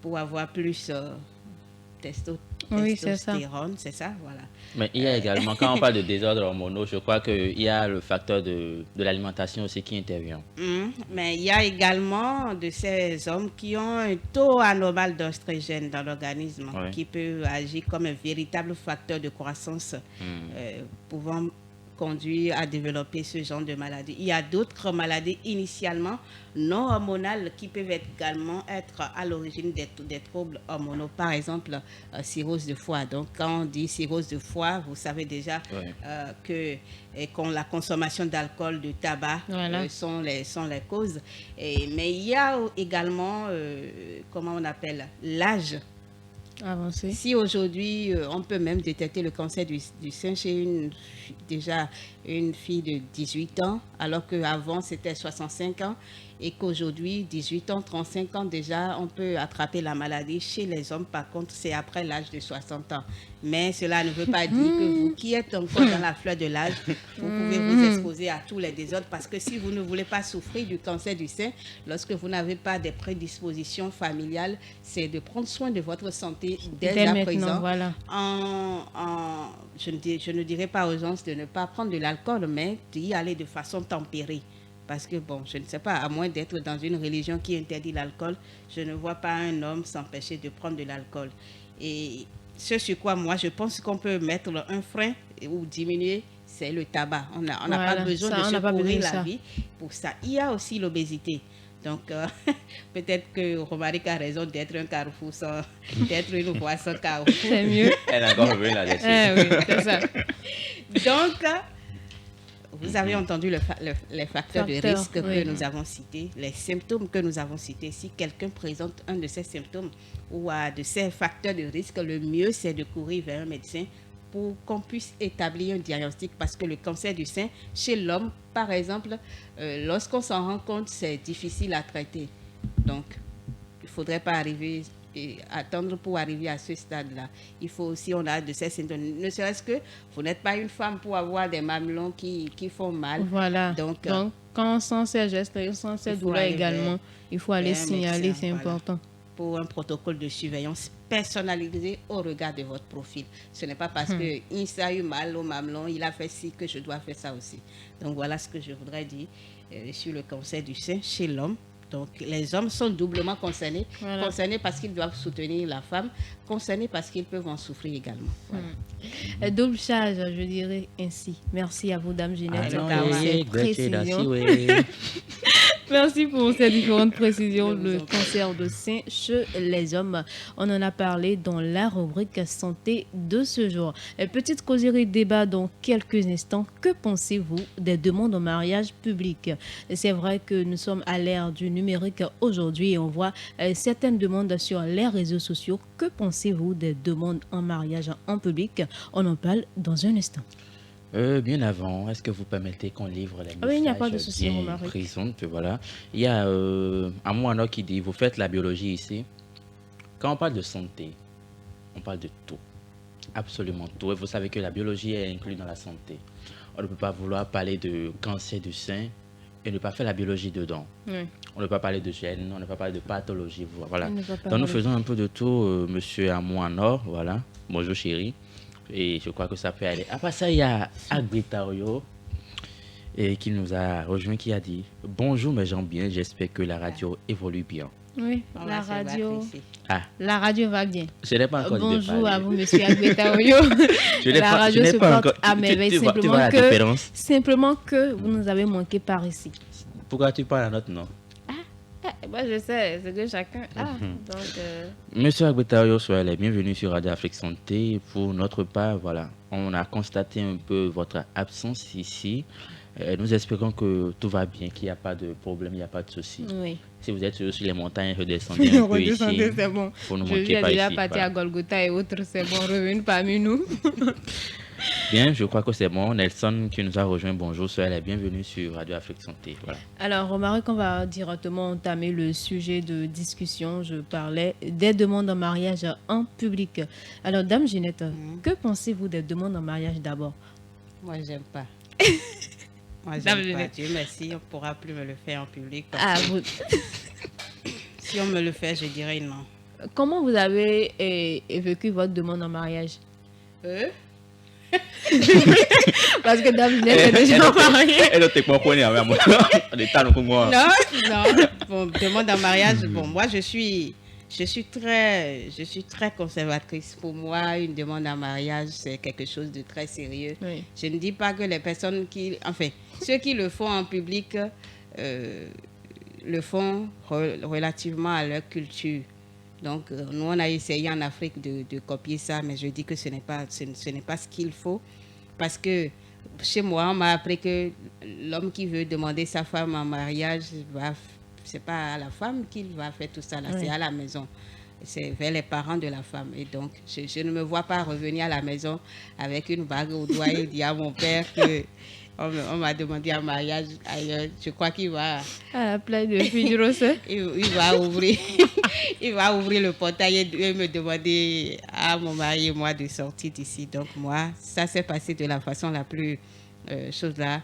pour avoir plus testostérone, c'est ça, voilà. Mais il y a également, quand on parle de désordre hormonaux, je crois qu'il y a le facteur de l'alimentation aussi qui intervient. Mais il y a également de ces hommes qui ont un taux anormal d'oestrogène dans l'organisme, qui peut agir comme un véritable facteur de croissance, pouvant conduire à développer ce genre de maladie. Il y a d'autres maladies initialement non hormonales qui peuvent également être à l'origine des troubles hormonaux. Par exemple, cirrhose de foie. Donc, quand on dit cirrhose de foie, vous savez déjà que la consommation d'alcool, de tabac sont les causes. Mais il y a également, comment on appelle, l'âge avancé. Si aujourd'hui, on peut même détecter le cancer du sein chez une fille de 18 ans, alors qu'avant, c'était 65 ans, et qu'aujourd'hui, 18 ans, 35 ans, déjà, on peut attraper la maladie. Chez les hommes, par contre, c'est après l'âge de 60 ans. Mais cela ne veut pas dire que vous, qui êtes encore dans la fleur de l'âge, vous pouvez vous exposer à tous les désordres, parce que si vous ne voulez pas souffrir du cancer du sein, lorsque vous n'avez pas des prédispositions familiales, c'est de prendre soin de votre santé dès à présent. Voilà. Je ne dirais pas aux gens de ne pas prendre de l'alcool, mais d'y aller de façon tempérée. Parce que, bon, je ne sais pas, à moins d'être dans une religion qui interdit l'alcool, je ne vois pas un homme s'empêcher de prendre de l'alcool. Et ce sur quoi, moi, je pense qu'on peut mettre un frein ou diminuer, c'est le tabac. On n'a pas besoin de se pourrir la vie pour ça. Il y a aussi l'obésité. Donc, peut-être que Romaric a raison d'être un carrefour d'être une voie sans carrefour. C'est mieux. Elle a encore revenu là-dessus. Oui, c'est ça. Donc, vous avez entendu les facteurs de risque que nous avons cités, les symptômes que nous avons cités. Si quelqu'un présente un de ces symptômes ou de ces facteurs de risque, le mieux, c'est de courir vers un médecin pour qu'on puisse établir un diagnostic, parce que le cancer du sein, chez l'homme, par exemple, lorsqu'on s'en rend compte, c'est difficile à traiter. Donc, il ne faudrait pas attendre pour arriver à ce stade-là. Il faut aussi, on a de ces symptômes, ne serait-ce que vous n'êtes pas une femme pour avoir des mamelons qui font mal. Voilà. Donc quand on sent ces gestes, on sent ces douleurs également, il faut aller signaler, c'est important. Pour un protocole de surveillance personnalisé au regard de votre profil. Ce n'est pas parce qu'il s'est eu mal au mamelon, il a fait ci que je dois faire ça aussi. Donc voilà ce que je voudrais dire sur le cancer du sein chez l'homme. Donc, les hommes sont doublement concernés. Voilà. Concernés parce qu'ils doivent soutenir la femme, concernés parce qu'ils peuvent en souffrir également. Voilà. Double charge, je dirais ainsi. Merci à vous, Dame Ginette, Ah non, pour ces précisions. Merci pour ces différentes précisions. Le cancer de sein chez les hommes, on en a parlé dans la rubrique santé de ce jour. Petite causerie débat dans quelques instants. Que pensez-vous des demandes en mariage public? C'est vrai que nous sommes à l'ère du numérique aujourd'hui et on voit certaines demandes sur les réseaux sociaux. Que pensez-vous des demandes en mariage en public? On en parle dans un instant. Bien avant, est-ce que vous permettez qu'on livre les messages? Oui, il n'y a pas de souci, Romaric. Prison, voilà. Il y a un moineau qui dit, vous faites la biologie ici. Quand on parle de santé, on parle de tout. Absolument tout. Et vous savez que la biologie est inclue dans la santé. On ne peut pas vouloir parler de cancer du sein et ne pas faire la biologie dedans. Oui. On ne peut pas parler de gènes, on ne peut pas parler de pathologie. Voilà. Donc nous faisons un peu de tout, monsieur Amouanor, voilà. Bonjour chérie. Et je crois que ça peut aller. Après ça, il y a Agbetario et qui nous a rejoint, qui a dit « Bonjour mes gens bien, j'espère que la radio évolue bien. » Oui, la radio va bien. Je n'ai pas encore dit de Bonjour parler. à vous, monsieur Agbetario. La radio se porte à merveille. Simplement que vous nous avez manqué par ici. Pourquoi tu parles à notre nom? Moi, je sais, c'est que chacun a. Monsieur Agbetario, soyez les bienvenus sur Radio Afrique Santé. Pour notre part, voilà, on a constaté un peu votre absence ici. Nous espérons que tout va bien, qu'il n'y a pas de problème, il n'y a pas de souci. Oui. Si vous êtes sur les montagnes, redescendez un peu ici. C'est bon. Faut nous Je manquer viens pas déjà ici, partir voilà. à Golgotha et autres, c'est bon, revenez parmi nous. Bien, je crois que c'est bon. Nelson qui nous a rejoint, bonjour, soyez les bienvenus sur Radio Afrique Santé. Voilà. Alors, Romaric, on va directement entamer le sujet de discussion. Je parlais des demandes en mariage en public. Alors, Dame Ginette, que pensez-vous des demandes en mariage d'abord? Moi, j'aime pas. Moi, Dame j'aime pas. Ginette. Dieu merci, on ne pourra plus me le faire en public. Ah, parce que vous... si on me le fait, je dirais non. Comment vous avez vécu votre demande en mariage? Parce que Dame Ginette est déjà mariée. Non. Bon, demande en mariage. Bon, moi, je suis très conservatrice. Pour moi, une demande en mariage, c'est quelque chose de très sérieux. Oui. Je ne dis pas que les personnes ceux qui le font en public le font relativement à leur culture. Donc, nous, on a essayé en Afrique de copier ça, mais je dis que ce n'est pas ce qu'il faut. Parce que chez moi, on m'a appris que l'homme qui veut demander sa femme en mariage, c'est pas à la femme qu'il va faire tout ça, là, c'est à la maison. C'est vers les parents de la femme. Et donc, je ne me vois pas revenir à la maison avec une bague au doigt et dire à mon père que on m'a demandé un mariage ailleurs. Je crois qu'il va... À la plaie de Fidros. il va ouvrir le portail et me demander à mon mari et moi de sortir d'ici. Donc moi, ça s'est passé de la façon la plus chose-là.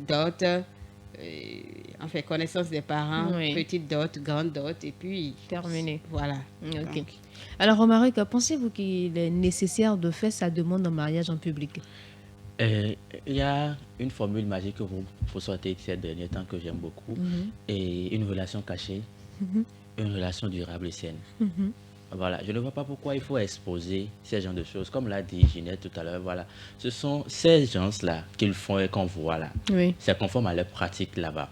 Dot, connaissance des parents, petite dot, grande dot, et puis... Terminé. Voilà. Ok. Donc, alors, Romaric, pensez-vous qu'il est nécessaire de faire sa demande en mariage en public? Il y a une formule magique que vous sortez ces derniers temps que j'aime beaucoup. Et une relation cachée, une relation durable et saine. Voilà, je ne vois pas pourquoi il faut exposer ces genres de choses. Comme l'a dit Ginette tout à l'heure, voilà. Ce sont ces gens-là qu'ils font et qu'on voit là. Oui. C'est conforme à leur pratique là-bas,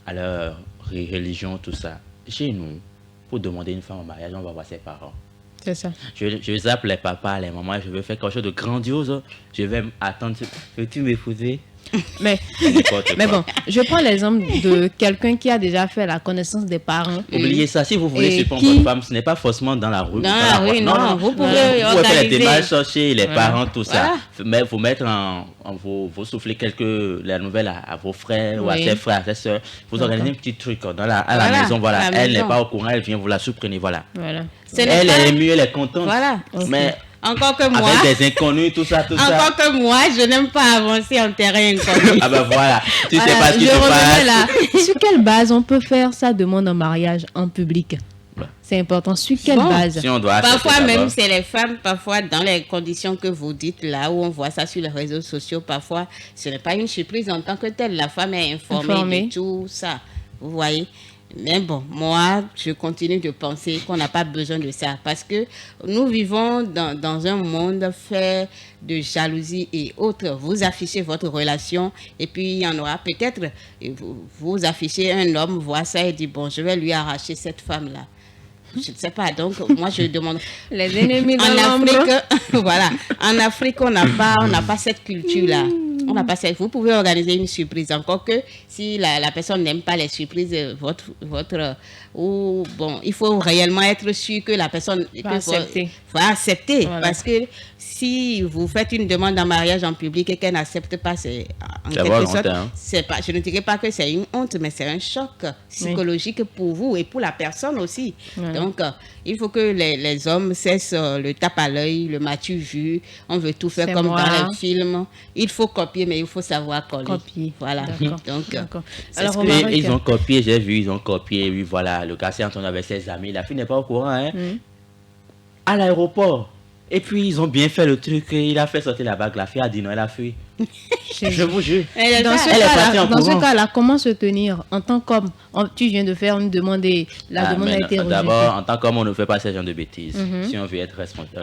à leur religion, tout ça. Chez nous, pour demander une femme en mariage, on va voir ses parents. C'est ça. Je zappe les papas, les mamans, je vais faire quelque chose de grandiose. Je vais attendre. Veux-tu m'épouser? Mais bon, je prends l'exemple de quelqu'un qui a déjà fait la connaissance des parents. Oubliez ça, si vous voulez surprendre votre femme, ce n'est pas forcément dans la rue. Non, vous pouvez faire organiser. des démarches chez les parents, tout ça. Mais vous mettre vous souffler la nouvelle à vos frères ou à ses frères, à ses soeurs. Vous organisez un petit truc à la maison, voilà. Elle n'est pas au courant, elle vient vous la surprendre, voilà. Elle est émue, elle est contente. Voilà. Mais encore que moi, avec des inconnus, tout ça. Encore que moi, je n'aime pas avancer en terrain inconnu. Ah ben voilà, tu sais pas ce qui se passe. Sur quelle base on peut faire sa demande en mariage en public? C'est important. Sur quelle base? Si on doit parfois même, c'est les femmes, parfois dans les conditions que vous dites, là où on voit ça sur les réseaux sociaux, parfois, ce n'est pas une surprise en tant que telle. La femme est informée de tout ça. Vous voyez? Mais bon, moi, je continue de penser qu'on n'a pas besoin de ça parce que nous vivons dans un monde fait de jalousie et autres. Vous affichez votre relation et puis il y en aura peut-être, vous affichez un homme, voit ça et dit, bon, je vais lui arracher cette femme-là. Je ne sais pas, donc moi je demande. Les ennemis en Afrique, voilà, en Afrique on n'a pas cette culture-là. On n'a pas cette. Vous pouvez organiser une surprise, encore que si la personne n'aime pas les surprises, ou bon, il faut réellement être sûr que la personne va accepter, voilà. Parce que si vous faites une demande en mariage en public et qu'elle n'accepte pas, c'est en quelque sorte, c'est pas. Je ne dirais pas que c'est une honte, mais c'est un choc psychologique pour vous et pour la personne aussi. Voilà. Donc, il faut que les hommes cessent le tape à l'œil, le m'as-tu vu, on veut tout faire comme dans les films. Il faut copier, mais il faut savoir coller. Voilà. Donc, alors, ils ont copié, j'ai vu, ils ont copié, oui, voilà. Le gars s'est entendu avec ses amis, la fille n'est pas au courant, hein. À l'aéroport. Et puis, ils ont bien fait le truc, il a fait sortir la bague, la fille a dit non, elle a fui. Je vous jure. Dans ce cas-là, comment se tenir en tant qu'homme? Tu viens de faire une demande et la demande a été rejetée. D'abord, en tant qu'homme, on ne fait pas ce genre de bêtises. Si on veut être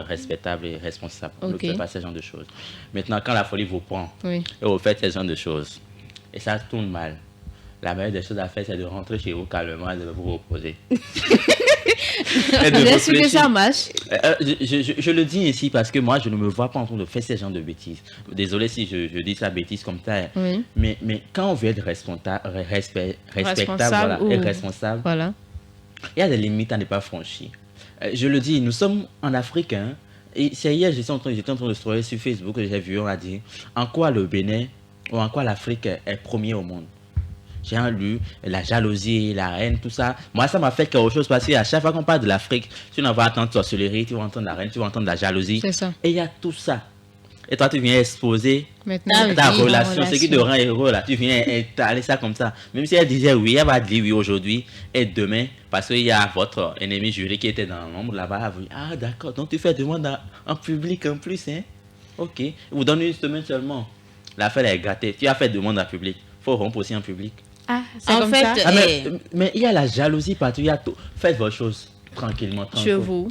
respectable et responsable, on ne fait pas ce genre de choses. Maintenant, quand la folie vous prend et vous faites ce genre de choses, et ça tourne mal, la meilleure des choses à faire, c'est de rentrer chez vous calmement et de vous reposer. Est-ce que ça marche? Je le dis ici parce que moi, je ne me vois pas en train de faire ce genre de bêtises. Désolé si je dis ça bêtise comme ça. Mais quand on veut être respectable voilà, et responsable, voilà. Il y a des limites à ne pas franchir. Je le dis, nous sommes en Afrique. Hein, et c'est hier, j'étais en train de scroller sur Facebook et j'ai vu, on a dit, en quoi le Bénin ou en quoi l'Afrique est premier au monde. J'ai lu la jalousie, la haine, tout ça. Moi, ça m'a fait quelque chose parce qu'à chaque fois qu'on parle de l'Afrique, tu n'en vas entendre sorcellerie, tu vas entendre la haine, tu vas entendre la jalousie. C'est ça. Et il y a tout ça. Et toi, tu viens exposer ta relation, ce qui te rend heureux là. Tu viens étaler ça comme ça. Même si elle disait oui, elle va dire oui aujourd'hui et demain, parce qu'il y a votre ennemi juré qui était dans l'ombre là-bas. Ah, d'accord. Donc, tu fais demande en public en plus, hein. Ok. Vous donne une semaine seulement. L'affaire est gâtée. Tu as fait demande en public. Il faut rompre aussi en public. Ah, c'est en comme fait, ça. Mais il y a la jalousie partout. Il y a tout. Faites vos choses tranquillement. Chez vous.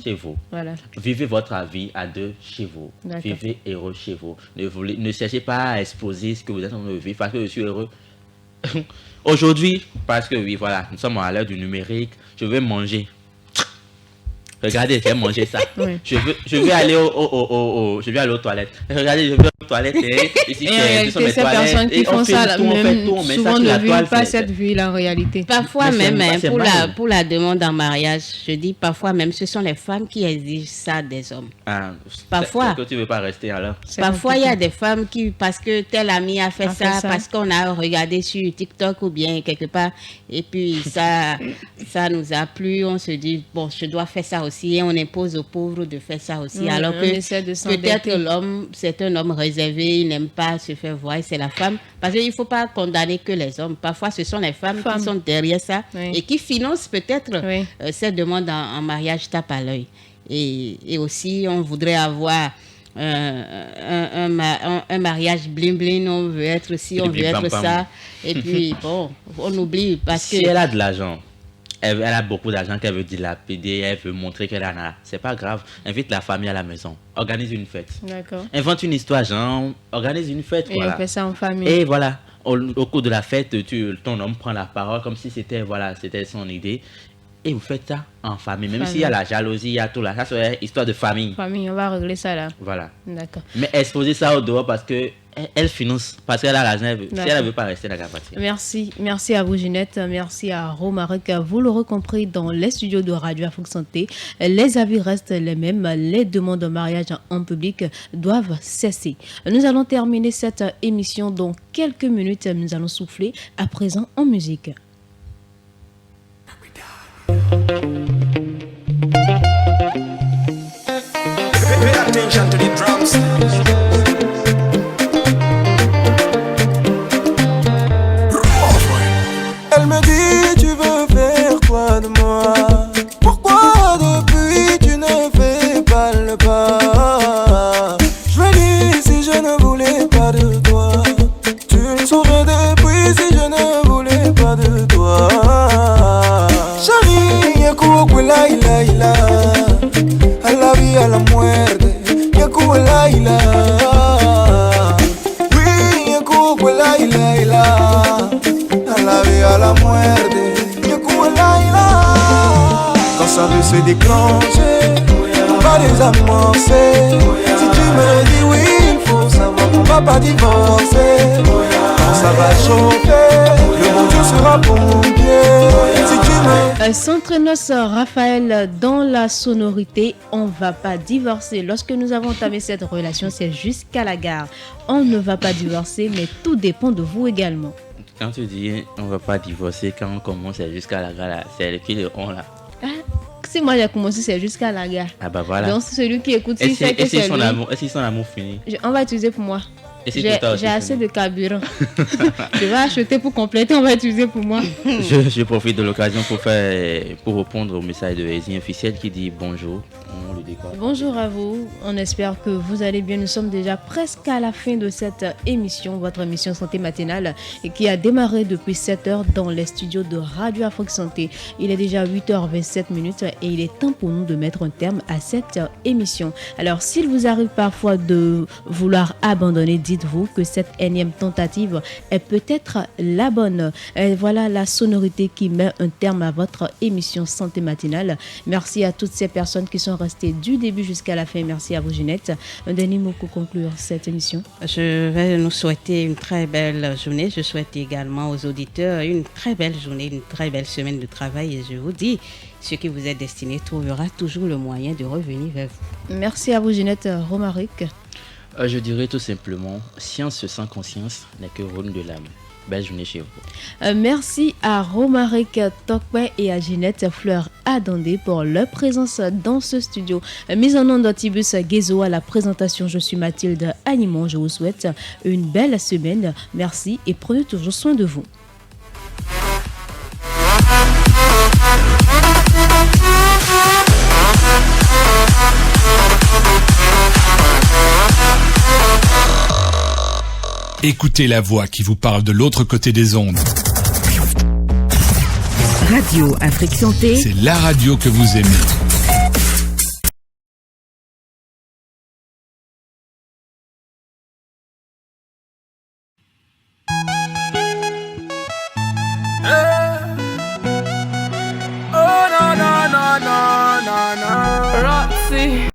Voilà. Vivez votre vie à deux chez vous. Vivez heureux chez vous. Ne cherchez pas à exposer ce que vous êtes en train de vivre parce que je suis heureux. Aujourd'hui, parce que oui, voilà, nous sommes à l'heure du numérique. Je vais manger. Regardez, je vais manger ça. Oui. Je vais aller aux toilettes. Regardez, je vais aux toilettes. Ici, c'est ces personnes qui font ça, souvent ne vivent pas cette vie-là en réalité. Parfois même, pour la demande en mariage, je dis parfois même, ce sont les femmes qui exigent ça des hommes. Parfois. C'est que tu ne veux pas rester alors. Parfois, il y a des femmes qui, parce que tel ami a fait ça, parce qu'on a regardé sur TikTok ou bien quelque part, et puis ça nous a plu, on se dit, bon, je dois faire ça aussi. Et on impose aux pauvres de faire ça aussi. Alors que peut-être l'homme, c'est un homme réservé, il n'aime pas se faire voir, c'est la femme. Parce qu'il ne faut pas condamner que les hommes. Parfois, ce sont les femmes qui sont derrière ça et qui financent peut-être cette demande en mariage tape à l'œil. Et aussi, on voudrait avoir un mariage bling-bling, on veut être ci, on veut être ça. Et puis, bon, on oublie parce que... Si elle a de l'argent, elle a beaucoup d'argent qu'elle veut dilapider, elle veut montrer qu'elle en a. C'est pas grave. Invite la famille à la maison. Organise une fête. D'accord. Invente une histoire, genre, organise une fête. Et on fait ça en famille. Et voilà, au cours de la fête, ton homme prend la parole comme si c'était son idée. Et vous faites ça en famille. Même s'il y a la jalousie, il y a tout là. Ça serait histoire de famille. Famille, on va régler ça là. Voilà. D'accord. Mais exposer ça au dehors parce que elle finance, parce qu'elle a l'argent. Si elle ne veut pas rester, elle n'a qu'à partir. Merci à vous, Ginette. Merci à Romaric. Vous l'aurez compris, dans les studios de Radio Afrique Santé, les avis restent les mêmes. Les demandes de mariage en public doivent cesser. Nous allons terminer cette émission dans quelques minutes. Nous allons souffler à présent en musique. Pay attention to the drums. Elle me dit tu veux faire quoi de moi? Pourquoi depuis tu ne fais pas le pas? Je lui dis si je ne voulais pas de toi, tu le saurais depuis si je ne voulais pas de laila ila, a la vida a la muerte, yaku laila. Oui, yaku laila ila, a la vida a la muerte, yaku laila. Quand ça veut se déclencher, on va les amorcer. Si tu me dis oui, il faut savoir qu'on va pas divorcer. Quand ça va chauffer, le bon Dieu sera pompier. Si tu me... Centrenos Raphaël dans la sonorité, on va pas divorcer. Lorsque nous avons entamé cette relation, c'est jusqu'à la gare. On ne va pas divorcer, mais tout dépend de vous également. Quand tu dis on va pas divorcer, quand on commence c'est jusqu'à la gare, là, c'est qui le on là? Si moi j'ai commencé, c'est jusqu'à la gare. Ah bah voilà. Donc celui qui écoute, il sait que c'est son lui. amour, est-ce que son amour fini? On va utiliser pour moi. J'ai assez fini? de carburant. Je vais acheter pour compléter, on va utiliser pour moi. Je profite de l'occasion pour répondre au message de Hési officiel qui dit bonjour. On le décore. Bonjour à vous, on espère que vous allez bien. Nous sommes déjà presque à la fin de cette émission, votre émission Santé Matinale, et qui a démarré depuis 7h dans les studios de Radio Afrique Santé. Il est déjà 8h27 et il est temps pour nous de mettre un terme à cette émission. Alors, s'il vous arrive parfois de vouloir abandonner, dites-vous que cette énième tentative est peut-être la bonne. Et voilà la sonorité qui met un terme à votre émission Santé Matinale. Merci à toutes ces personnes qui sont restées du début jusqu'à la fin. Merci à vous, Ginette. Un dernier mot pour conclure cette émission. Je vais nous souhaiter une très belle journée. Je souhaite également aux auditeurs une très belle journée, une très belle semaine de travail. Et je vous dis, ce qui vous est destiné trouvera toujours le moyen de revenir vers vous. Merci à vous, Ginette. Romaric. Je dirais tout simplement, science sans conscience n'est que rôle de l'âme. Belle journée chez vous. Merci à Romaric Tokwe et à Ginette Fleur Adondé pour leur présence dans ce studio. Mise en nom d'Antibus Gezo à la présentation, je suis Mathilde Animon. Je vous souhaite une belle semaine. Merci et prenez toujours soin de vous. Écoutez la voix qui vous parle de l'autre côté des ondes. Radio Afrique Santé. C'est la radio que vous aimez.